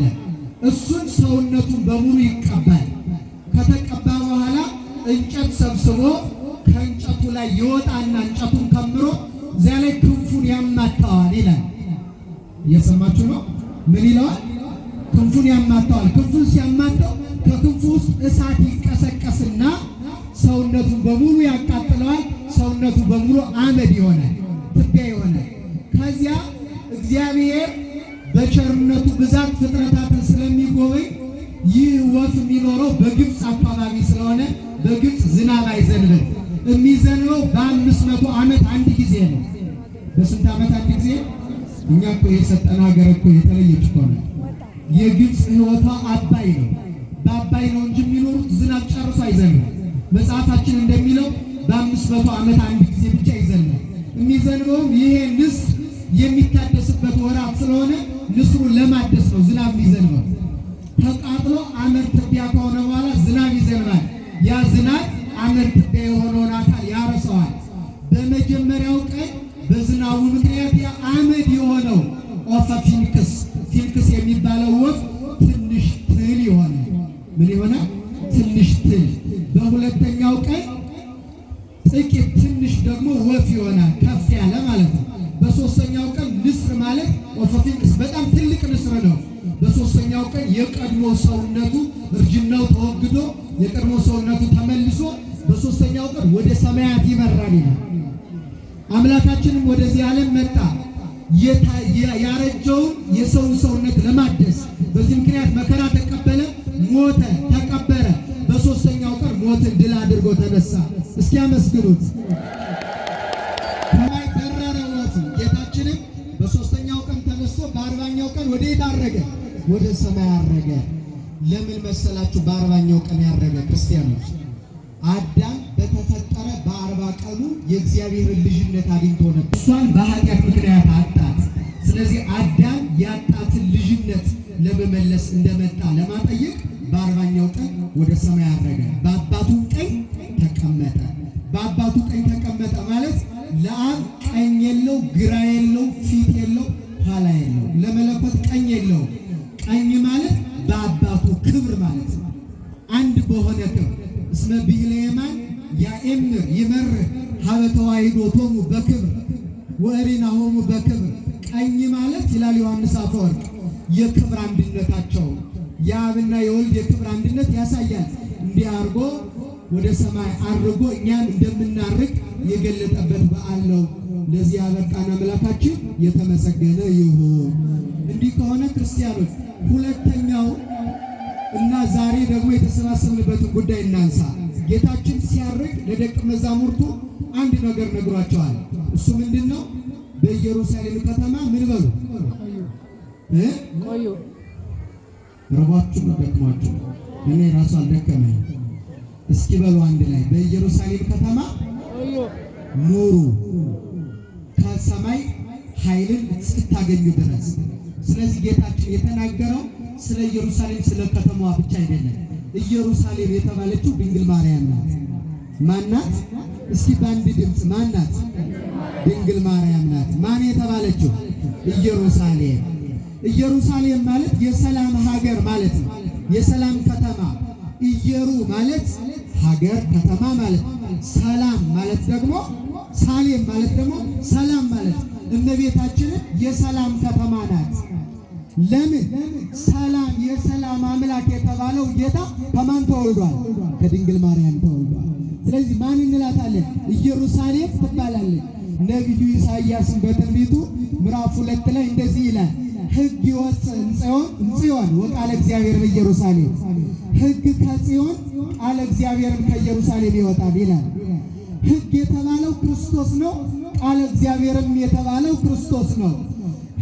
እሱን ሰውነቱን በሙሉ ይቀባል። ከተቀባ በኋላ እንጨት ሰብስቦ ከእንጨቱ ላይ ይወጣና እንጨቱን ከምሮ እዚያ ላይ ክንፉን ያማታዋል ይላል። እየሰማችሁ ነው? ምን ይለዋል? ክንፉን ያማታዋል። ክንፉን ሲያማታው ከክንፉ ውስጥ እሳት ይቀሰቀስና ሰውነቱን በሙሉ ያቃጥለዋል። ሰውነቱ በሙሉ አመድ ይሆናል፣ ትቢያ ይሆናል። ከዚያ እግዚአብሔር በቸርነቱ ብዛት ፍጥረታትን ስለሚጎበኝ ይህ ወፍ የሚኖረው በግብፅ አካባቢ ስለሆነ በግብፅ ዝናብ አይዘንብም። የሚዘንበው በ500 ዓመት አንድ ጊዜ ነው። በስንት ዓመት አንድ ጊዜ? እኛ እኮ የሰጠን ሀገር እኮ የተለየች እኮ ነው። የግብፅ ሕይወቷ አባይ ነው። በአባይ ነው እንጂ የሚኖሩት ዝናብ ጨርሶ አይዘንብም። መጽሐፋችን እንደሚለው በ500 ዓመት አንድ ጊዜ ብቻ ይዘንባል። የሚዘንበውም ይሄ ንስር የሚታደስበት ወራት ስለሆነ ንስሩን ለማደስ ነው ዝናብ የሚዘንበው። ተቃጥሎ አመድ ትቢያ ከሆነ በኋላ ዝናብ ይዘንባል። ያ ዝናብ አመድ ትቢያ የሆነውን አካል ያረሰዋል። በመጀመሪያው ቀን በዝናቡ ምክንያት ያ አመድ የሆነው ኦፈ ፊንክስ የሚባለው ወፍ ትንሽ ትል ይሆናል። ምን ይሆናል? ትንሽ ትል። በሁለተኛው ቀን ጥቂት ትንሽ ደግሞ ወፍ ይሆናል፣ ከፍ ያለ ማለት ነው። በሶስተኛው ቀን ንስር ማለት ኦፈ ፊንክስ በጣም ትልቅ ንስር ነው። በሶስተኛው ቀን የቀድሞ ሰውነቱ እርጅናው ተወግዶ የቀድሞ ሰውነቱ ተመልሶ በሶስተኛው ቀን ወደ ሰማያት ይበራል ይላል። አምላካችንም ወደዚህ ዓለም መጣ ያረጀውን የሰውን ሰውነት ለማደስ። በዚህ ምክንያት መከራ ተቀበለ፣ ሞተ፣ ተቀበረ። በሶስተኛው ቀን ሞትን ድል አድርጎ ተነሳ። እስኪ አመስግኑት። ከላይ በረረ ወፉ። ጌታችንም በሶስተኛው ቀን ተነስቶ በ40ኛው ቀን ወዴት አረገ? ወደ ሰማይ አረገ። ለምን መሰላችሁ? በ40ኛው ቀን ያረገ ክርስቲያኖች፣ አዳም በተፈጠረ በ40 ቀኑ የእግዚአብሔርን ልጅነት አግኝቶ ነበር። እሷን በኃጢአት ምክንያት አጣት። ስለዚህ አዳም ያጣትን ልጅነት ለመመለስ እንደመጣ ለማጠየቅ በ40ኛው ቀን ወደ ሰማይ አረገ። በአባቱ ቀኝ ተቀመጠ። በአባቱ ቀኝ ተቀመጠ ማለት ለአብ ቀኝ የለው፣ ግራ የለው፣ ፊት የለው፣ ኋላ የለው። ለመለኮት ቀኝ የለው። ቀኝ ማለት በአባቱ ክብር ማለት ነው። አንድ በሆነ ክብር እስመ ብሂለ የማን ያእምር ይመርህ ሀበ ተዋሕዶቶሙ በክብር ወእሪናሆሙ በክብር። ቀኝ ማለት ይላል ዮሐንስ አፈወርቅ የክብር አንድነታቸው የአብና የወልድ የክብር አንድነት ያሳያል። እንዲህ አድርጎ ወደ ሰማይ አድርጎ እኛም እንደምናርግ የገለጠበት በዓል ነው። ለዚህ ያበቃን አምላካችን የተመሰገነ ይሁን። እንዲህ ከሆነ ክርስቲያኖች ሁለተኛው እና ዛሬ ደግሞ የተሰባሰብንበትን ጉዳይ እናንሳ። ጌታችን ሲያርግ ለደቀ መዛሙርቱ አንድ ነገር ነግሯቸዋል። እሱ ምንድነው? በኢየሩሳሌም ከተማ ምን በሉ? ቆዩ። ረባችሁ ደክሟችሁ፣ እኔ ራሱ አልደከመኝ። እስኪ በሉ አንድ ላይ በኢየሩሳሌም ከተማ ኑሩ ከሰማይ ኃይልን እስክታገኙ ድረስ። ስለዚህ ጌታችን የተናገረው ስለ ኢየሩሳሌም ስለ ከተማዋ ብቻ አይደለም። ኢየሩሳሌም የተባለችው ድንግል ማርያም ናት። ማናት? እስኪ በአንድ ድምፅ ማናት? ድንግል ማርያም ናት። ማን የተባለችው? ኢየሩሳሌም። ኢየሩሳሌም ማለት የሰላም ሀገር ማለት ነው። የሰላም ከተማ። ኢየሩ ማለት ሀገር ከተማ ማለት ነው። ሰላም ማለት ደግሞ ሳሌም ማለት ደግሞ ሰላም ማለት ነው። እመቤታችንን የሰላም ከተማ ናት። ለምን? ሰላም የሰላም አምላክ የተባለው ጌታ ከማን ተወልዷል? ከድንግል ማርያም ተወልዷል። ስለዚህ ማን እንላታለን? ኢየሩሳሌም ትባላለች። ነቢዩ ኢሳይያስን በትንቢቱ ምዕራፍ 2 ላይ እንደዚህ ይላል፣ ሕግ ይወፅእ እምጽዮን ወቃለ እግዚአብሔር በኢየሩሳሌም። ሕግ ከጽዮን ቃለ እግዚአብሔርም ከኢየሩሳሌም ይወጣል ይላል። ሕግ የተባለው ክርስቶስ ነው። ቃለ እግዚአብሔርም የተባለው ክርስቶስ ነው።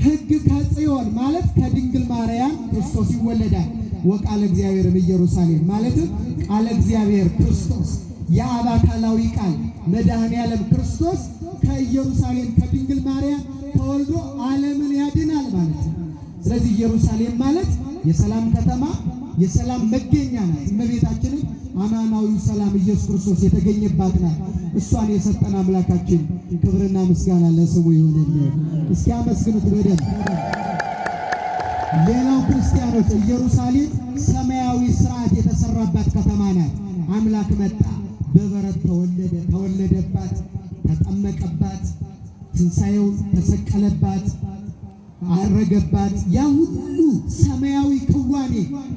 ሕግ ከጽዮን ማለት ከድንግል ማርያም ክርስቶስ ይወለዳል። ወቃለ እግዚአብሔርም ኢየሩሳሌም ማለትም ቃለ እግዚአብሔር ክርስቶስ የአብ አካላዊ ቃል መድኃኔ ዓለም ክርስቶስ ከኢየሩሳሌም ከድንግል ማርያም ተወልዶ ዓለምን ያድናል ማለት ነው። ስለዚህ ኢየሩሳሌም ማለት የሰላም ከተማ የሰላም መገኛ ናት። እመቤታችንም አማናዊው ሰላም ኢየሱስ ክርስቶስ የተገኘባት ናት። እሷን የሰጠን አምላካችን ክብርና ምስጋና ለስሙ ይሁንልን። እስኪ አመስግኑት በደንብ። ሌላው ክርስቲያኖች ኢየሩሳሌም ሰማያዊ ስርዓት የተሰራባት ከተማ ናት። አምላክ መጣ፣ በበረት ተወለደ፣ ተወለደባት፣ ተጠመቀባት፣ ትንሣኤውን ተሰቀለባት፣ አረገባት። ያ ሁሉ ሰማያዊ ክዋኔ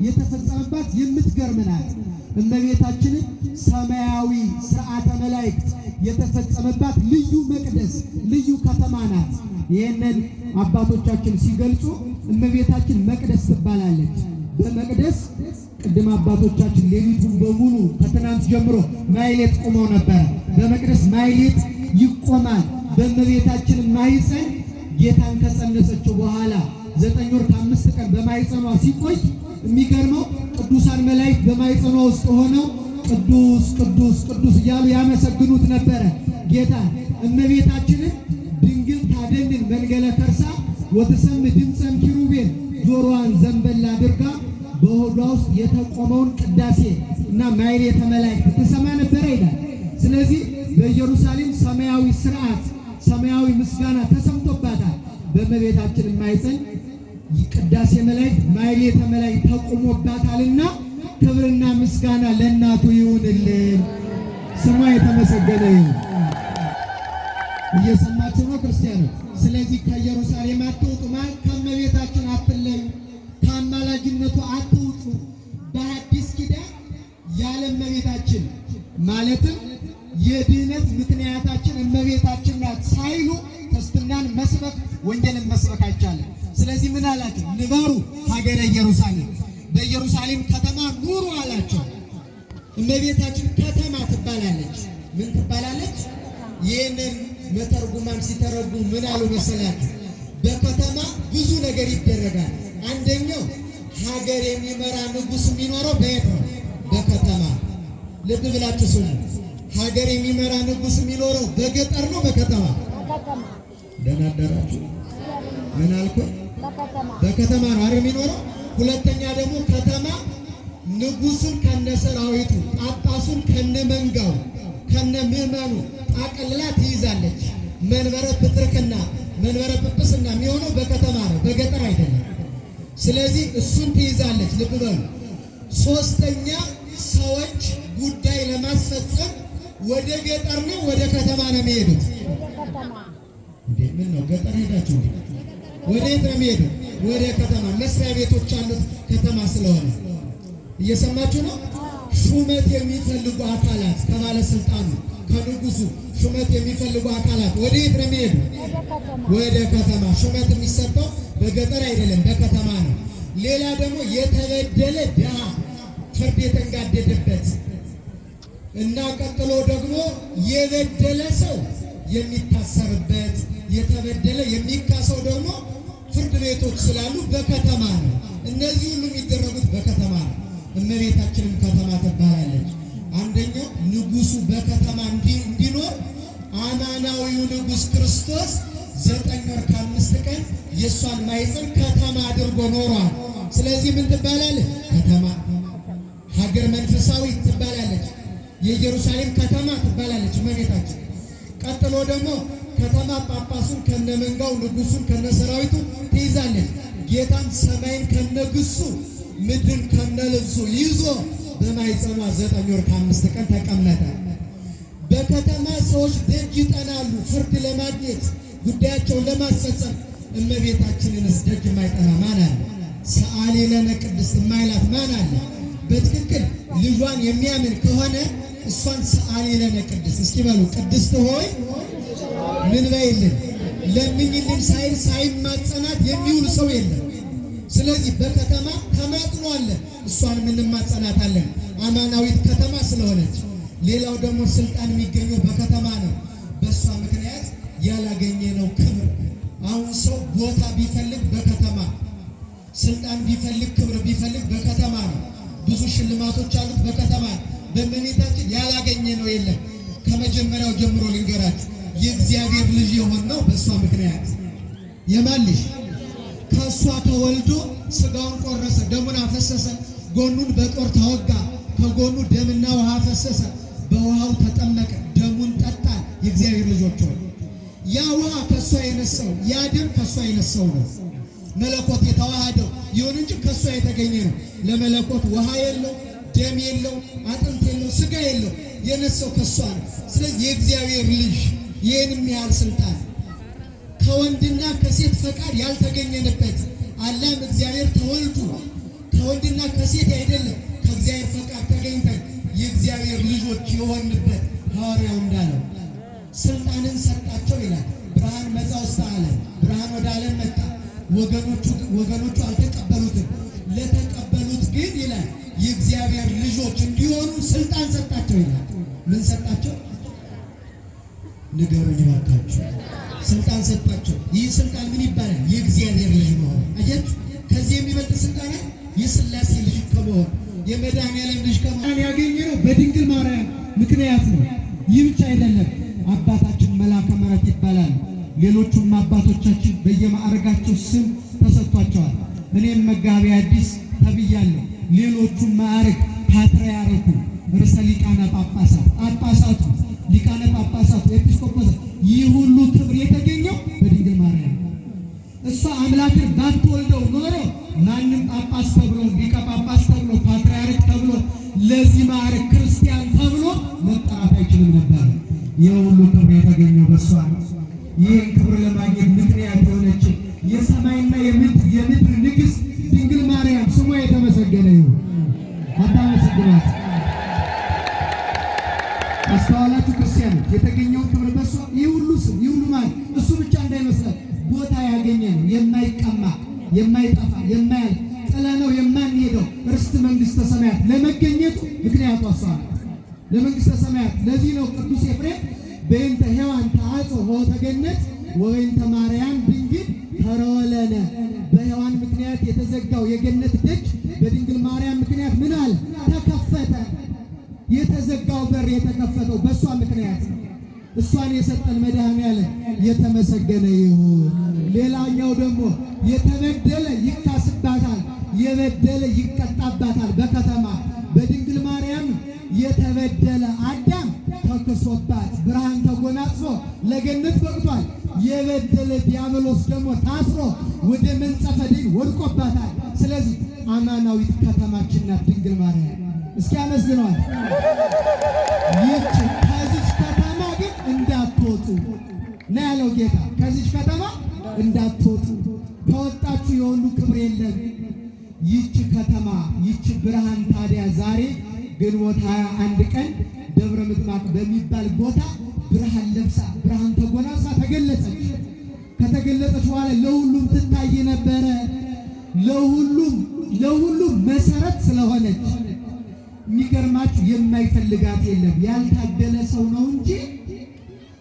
የተፈጸመባት የምትገርም ናት። እመቤታችንን ሰማያዊ ስርዓተ መላእክት የተፈጸመባት ልዩ መቅደስ ልዩ ከተማ ናት። ይህንን አባቶቻችን ሲገልጹ እመቤታችን መቅደስ ትባላለች። በመቅደስ ቅድም አባቶቻችን ሌሊቱን በሙሉ ከትናንት ጀምሮ ማይሌት ቆመው ነበር። በመቅደስ ማይሌት ይቆማል። በእመቤታችን ማኅፀን ጌታን ከጸነሰችው በኋላ 9 ወር ከ5 ቀን በማኅፀኗ ሲቆይ የሚገርመው ቅዱሳን መላእክት በማኅፀኗ ውስጥ ሆነው ቅዱስ ቅዱስ ቅዱስ እያሉ ያመሰግኑት ነበረ ጌታ። እመቤታችንን ድንግል ታደንን መንገለ ከርሳ ወትሰም ድምፀም ኪሩቤል ጆሮዋን ዘንበል አድርጋ በሆዷ ውስጥ የተቆመውን ቅዳሴ እና ማኅሌተ መላእክት ትሰማ ነበረ ይላል። ስለዚህ በኢየሩሳሌም ሰማያዊ ስርዓት ሰማያዊ ምስጋና ተሰምቶባታል። በእመቤታችን ማኅፀን ቅዳሴ መላእክት ማኅሌተ መላእክት ተቆሞባታልና ክብርና ምስጋና ለእናቱ ይሁንልን። ስሟ የተመሰገነ ይሁን። እየሰማችሁ ነው ክርስቲያኖች? ስለዚህ ከኢየሩሳሌም አትውጡ ማለት ከእመቤታችን አትለዩ፣ ከአማላጅነቱ አትውጡ። በአዲስ ኪዳን ያለ እመቤታችን ማለትም የድህነት ምክንያታችን እመቤታችን ናት ሳይሉ ክርስትናን መስበክ ወንጌልን መስበክ አይቻልም። ስለዚህ ምን አላቸው? ንበሩ ሀገረ ኢየሩሳሌም፣ በኢየሩሳሌም ከተማ ኑሩ አላቸው። እመቤታችን ከተማ ትባላለች። ምን ትባላለች? ይህንን መተርጉማን ሲተረጉም ምን አሉ መሰላችሁ? በከተማ ብዙ ነገር ይደረጋል። አንደኛው ሀገር የሚመራ ንጉሥ የሚኖረው በየት ነው? በከተማ። ልብ ብላችሁ ስሙ። ሀገር የሚመራ ንጉሥ የሚኖረው በገጠር ነው በከተማ? ደህና አደራችሁ። ምን አልኩ? በከተማ ነው አይደል የሚኖረው? ሁለተኛ ደግሞ ከተማ ንጉሱን ከነሰራዊቱ ጳጳሱን ከነመንጋው ከነምዕመኑ አቀልላ ትይዛለች። መንበረ ፕትርክና መንበረ ጵጵስና የሚሆነው በከተማ ነው፣ በገጠር አይደለም። ስለዚህ እሱን ትይዛለች። ልብ በሉ። ሶስተኛ ሰዎች ጉዳይ ለማስፈጸም ወደ ገጠር ነው ወደ ከተማ ነው የሚሄዱት? እንዴ ምን ነው ገጠር ሄዳችሁ እንዴ? ወደ የት ነው የሚሄዱት? ወደ ከተማ። መስሪያ ቤቶች አሉት ከተማ ስለሆነ። እየሰማችሁ ነው? ሹመት የሚፈልጉ አካላት ከባለስልጣኑ ከንጉሱ ሹመት የሚፈልጉ አካላት ወደ የት ነው የሚሄዱ? ወደ ከተማ። ሹመት የሚሰጠው በገጠር አይደለም በከተማ ነው። ሌላ ደግሞ የተበደለ ድሃ ፍርድ የተንጋደደበት እና ቀጥሎ ደግሞ የበደለ ሰው የሚታሰርበት የተበደለ የሚካሰው ደግሞ ፍርድ ቤቶች ስላሉ በከተማ ነው። እነዚህ ሁሉ የሚደረጉት በከተማ ነው። እመቤታችንም ከተማ ትባላለች። አንደኛው ንጉሱ በከተማ እንዲኖር አማናዊው ንጉስ ክርስቶስ 9 ወር ከ5 ቀን የእሷን ማኅፀን ከተማ አድርጎ ኖሯል። ስለዚህ ምን ትባላለች? ከተማ። ሀገር መንፈሳዊ ትባላለች። የኢየሩሳሌም ከተማ ትባላለች እመቤታችን። ቀጥሎ ደግሞ ከተማ ጳጳሱን ከነመንጋው ንጉሱን ከነሰራዊቱ ትይዛለች። ጌታም ሰማይን ከነግሱ ምድርን ከነልብሱ ይዞ በማኅፀኗ 9 ወር ከ5 ቀን ተቀመጠ። በከተማ ሰዎች ደጅ ይጠናሉ ፍርድ ለማግኘት ጉዳያቸውን ለማስፈጸም። እመቤታችንንስ ደጅ የማይጠና ማን አለ? ሰአሊ ለነ ቅድስት የማይላት ማን አለ? በትክክል ልጇን የሚያምን ከሆነ እሷን ሰአሊ ለነ ቅድስት እስኪ በሉ። ቅድስት ሆይ ምን በይልን ለምኝልን ሳይል ሳይማጸናት የሚውል ሰው የለም። ስለዚህ በከተማ ተማጥኖ አለ፣ እሷን እንማጸናታለን አማናዊት ከተማ ስለሆነች። ሌላው ደግሞ ስልጣን የሚገኘው በከተማ ነው። በእሷ ምክንያት ያላገኘነው ክብር። አሁን ሰው ቦታ ቢፈልግ በከተማ፣ ስልጣን ቢፈልግ ክብር ቢፈልግ በከተማ ነው። ብዙ ሽልማቶች አሉት በከተማ። በእመቤታችን ያላገኘነው የለም። ከመጀመሪያው ጀምሮ ልንገራችሁ፣ የእግዚአብሔር ልጅ የሆነው በእሷ ምክንያት። የማን ልጅ? ከእሷ ተወልዶ ስጋውን ቆረሰ፣ ደሙን አፈሰሰ፣ ጎኑን በጦር ተወጋ፣ ከጎኑ ደምና ውሃ ፈሰሰ፣ በውሃው ተጠመቀ፣ ደሙን ጠጣ። የእግዚአብሔር ልጆች ሆይ ያ ውሃ ከእሷ የነሳው ያ ደም ከእሷ የነሳው ነው። መለኮት የተዋሃደው ይሁን እንጂ ከእሷ የተገኘ ነው። ለመለኮት ውሃ የለው፣ ደም የለው፣ አጥንት የለው፣ ስጋ የለው። የነሳው ከእሷ ነው። ስለዚህ የእግዚአብሔር ልጅ ይህንም ያህል ስልጣን ከወንድና ከሴት ፈቃድ ያልተገኘንበት አላም እግዚአብሔር ተወልዱ ከወንድና ከሴት አይደለም ከእግዚአብሔር ፈቃድ ተገኝተን የእግዚአብሔር ልጆች የሆንበት ሐዋርያው እንዳለው ስልጣንን ሰጣቸው ይላል። ብርሃን መጻ ውስተ ዓለም፣ ብርሃን ወደ ዓለም መጣ፣ ወገኖቹ አልተቀበሉትም። ለተቀበሉት ግን ይላል የእግዚአብሔር ልጆች እንዲሆኑ ስልጣን ሰጣቸው ይላል። ምን ሰጣቸው? ንገሩኝ እባካችሁ። ስልጣን ሰጣቸው። ይህ ስልጣን ምን ይባላል? የእግዚአብሔር ልጅ መሆን። አያችሁ፣ ከዚህ የሚበልጥ ስልጣን የሥላሴ ልጅ ከመሆን የመድኃኔዓለም ልጅ ከመሆን ያገኘነው በድንግል ማርያም ምክንያት ነው። ይህ ብቻ አይደለም። አባታችን መልአከ ምሕረት ይባላል። ሌሎቹም አባቶቻችን በየማዕረጋቸው ስም ተሰጥቷቸዋል። እኔም መጋቤ ሐዲስ ተብያለሁ። ሌሎቹም ማዕረግ ፓትርያርኩ፣ ርዕሰ ሊቃነ ጳጳሳት፣ ጳጳሳቱ፣ ሊቃነ ጳጳሳቱ፣ ኤጲስቆጶሳት፣ ይህ ሁሉ ክብር የተገኘው በድንግል ማርያም። እሷ አምላክን ባትወልደው ኖሮ ማንም ጳጳስ ተብሎ ሊቀ ጳጳስ ተብሎ ፓትርያርክ ተብሎ ለዚህ ማዕረግ ክርስቲያን ተብሎ መጠራት አይችልም ነበር። ይህ ሁሉ ክብር የተገኘው በእሷ ነው። ይህን ክብር ለማግኘት ምክንያት የሆነች የሰማይና የምድር ንግሥት ድንግል ማርያም ስሟ የተመሰገነ ይሁን። አታመሰግኗት? አስተዋላችሁ ክርስቲያኖች? የተገኘውን ክብር በእሷ ይህ ሁሉ ስም ይህ ሁሉ ማለት እሱ ብቻ እንዳይመስላል ቦታ ያገኘ ነው። የማይቀማ የማይጠፋ የማያልፍ ጥለነው የማንሄደው ርስት መንግሥተ ሰማያት ለመገኘቱ ምክንያቱ እሷ ናት። ለመንግሥተ ሰማያት ለዚህ ነው ቅዱስ ኤፍሬም በእንተ ሔዋን ተአጽሖ ኆኅተ ገነት ወበእንተ ማርያም ድንግል ተረወለነ። በሔዋን ምክንያት የተዘጋው የገነት ደጅ በድንግል ማርያም ምክንያት ምን አለ? ተከፈተ። የተዘጋው በር የተከፈተው በእሷ ምክንያት ነው። እሷን የሰጠን መድኃኔዓለም የተመሰገነ ይሁን። ሌላኛው ደግሞ የተበደለ ይካስባታል፣ የበደለ ይቀጣባታል። በከተማ በድንግል ማርያም የተበደለ አዳም ተክሶባት ብርሃን ተጎናጽፎ ለገነት በቅቷል። የበደለ ዲያብሎስ ደግሞ ታስሮ ወደ መንጸፈ ደይን ወድቆባታል። ስለዚህ አማናዊት ከተማችን ናት ድንግል ማርያም። እስኪ አመስግኗል። ይህች ከዚች ከተማ ግን እንዳትወጡ ነው ያለው ጌታ። ከዚች ከተማ እንዳትወጡ፣ ከወጣችሁ የሁሉ ክብር የለም። ይህች ከተማ ይህች ብርሃን ታዲያ ዛሬ ግንቦት 21 ቀን ደብረ ምጥማቅ በሚባል ቦታ ብርሃን ለብሳ ብርሃን ተጎናጽፋ ተገለጸች። ከተገለጸች በኋላ ለሁሉም ትታይ ነበረ። ለሁሉም መሰረት ስለሆነች የሚገርማችሁ የማይፈልጋት የለም። ያልታደለ ሰው ነው እንጂ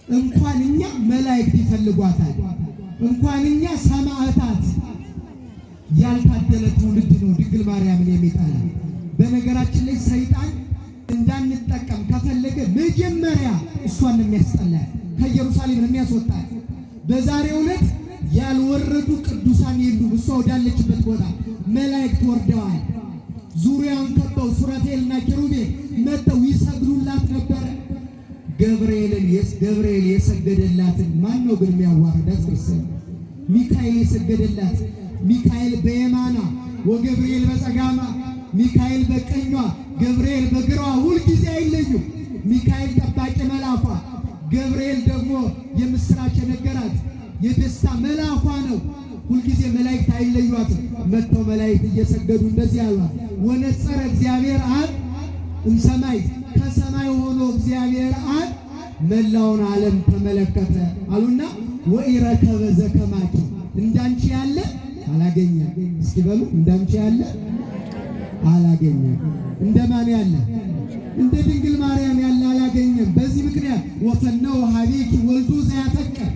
እንኳን እኛ መላእክት ይፈልጓታል፣ እንኳን እኛ ሰማዕታት። ያልታደለ ትውልድ ነው ድንግል ማርያምን የሚጠላ። በነገራችን ላይ ሰይጣን እንዳንጠቀም ከፈለገ መጀመሪያ እሷን የሚያስጠላል፣ ከኢየሩሳሌም የሚያስወጣል። በዛሬው ዕለት ያልወረዱ ቅዱሳን የሉም። እሷ ወዳለችበት ቦታ መላእክት ወርደዋል። ዙሪያውን ከበው ሱራፌልና ኪሩቤል መጥተው ይሰግዱላት ነበረ። ገብርኤል የሰገደላትን ማን ነው ግን የሚያዋርዳት? ክርስቲያን ሚካኤል የሰገደላት። ሚካኤል በየማና ወገብርኤል በጸጋማ፣ ሚካኤል በቀኟ ገብርኤል በግራዋ ሁልጊዜ አይለዩም። ሚካኤል ጠባቂ መልአኳ፣ ገብርኤል ደግሞ የምስራች የነገራት የደስታ መልአኳ ነው። ሁልጊዜ መላእክት አይለዩአትም። መጥተው መላእክት እየሰገዱ እንደዚህ አሏት፣ ወነጸረ እግዚአብሔር አብ እምሰማይ፣ ከሰማይ ሆኖ እግዚአብሔር አብ መላውን ዓለም ተመለከተ አሉና ወኢረከበ ዘከማኪ፣ እንዳንቺ ያለ አላገኘም። እስኪ በሉ እንዳንቺ ያለ አላገኘም። እንደማን ያለ? እንደ ድንግል ማርያም ያለ አላገኘም። በዚህ ምክንያት ወፈነው ሀቤኪ ወልዱ ዘያፈቅር፣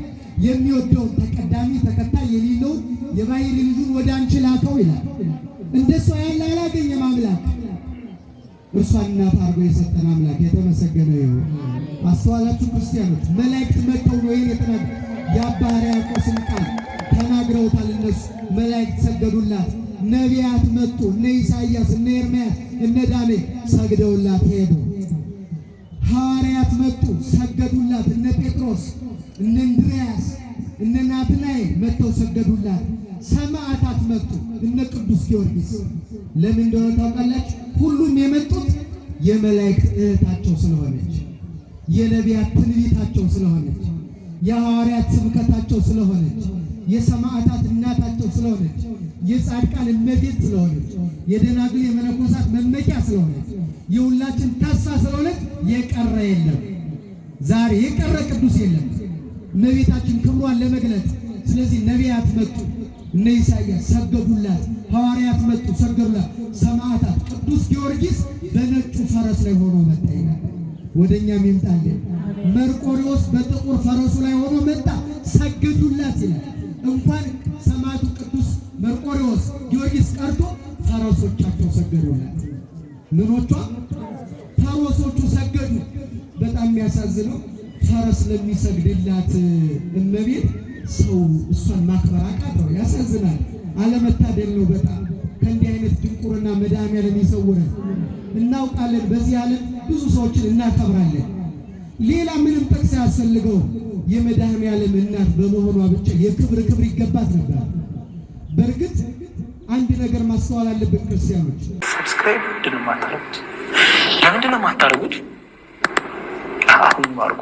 የሚወደውን ተቀዳሚ ተከታይ የሌለውን የባሕርይ ልጁን ወደ አንቺ ላከው ይላል። እንደሷ ያለ አላገኘም አምላክ። እርሷን እናት አድርጎ የሰጠን አምላክ የተመሰገነ ይሁን። አስተዋላችሁ ክርስቲያኖች? መላእክት መጥተው ነው ይሄን የተናገሩ። የአባ ሕርያቆስን ቃል ተናግረውታል እነሱ። መላእክት ሰገዱላት። ነቢያት መጡ፣ እነ ኢሳይያስ፣ እነ ኤርምያስ፣ እነ ዳንኤል ሰግደውላት ሄዱ። ሐዋርያት መጡ፣ ሰገዱላት። እነ ጴጥሮስ፣ እነ እንድርያስ፣ እነ ናትናኤል መጥተው ሰገዱላት። ሰማዕታት መጡ፣ እነ ቅዱስ ጊዮርጊስ። ለምን እንደሆነ ታውቃላችሁ? ሁሉም የመጡት የመላእክት እህታቸው ስለሆነች፣ የነቢያት ትንቢታቸው ስለሆነች፣ የሐዋርያት ስብከታቸው ስለሆነች፣ የሰማዕታት እናታቸው ስለሆነች፣ የጻድቃን እመቤት ስለሆነች፣ የደናግል የመነኮሳት መመኪያ ስለሆነች፣ የሁላችን ተስፋ ስለሆነች የቀረ የለም። ዛሬ የቀረ ቅዱስ የለም እመቤታችን ክብሯን ለመግለጽ። ስለዚህ ነቢያት መጡ፣ እነ ኢሳይያስ ሰገዱላት፣ ሐዋርያት መጡ ሰገዱላት፣ ሰማዕታት ቅዱስ ጊዮርጊስ በነጩ ፈረስ ላይ ሆኖ መጣ ይላል። ወደኛም ይምጣልን። መርቆሬዎስ በጥቁር ፈረሱ ላይ ሆኖ መጣ፣ ሰገዱላት ይላል። እንኳን ሰማዕቱ ቅዱስ መርቆሬዎስ ጊዮርጊስ ቀርቶ ፈረሶቻቸው ሰገዱላት። ምኖቿ ፈረሶቹ ሰገዱ። በጣም የሚያሳዝነው ፈረስ ለሚሰግድላት እመቤት ሰው እሷን ማክበር አቃተው። ያሳዝናል። አለመታደል ነው በጣም። ከእንዲህ አይነት ድንቁርና መድኃኔዓለም ይሰውረን። እናውቃለን፣ በዚህ ዓለም ብዙ ሰዎችን እናከብራለን። ሌላ ምንም ጥቅስ አያስፈልገውም። የመድኃኔዓለም እናት በመሆኗ ብቻ የክብር ይገባት ነበር። በእርግጥ አንድ ነገር ማስተዋል አለብን ክርስቲያኖች። ሰብስክራይብ ለምንድን ነው የማታደርጉት? አሁን አድርጉ።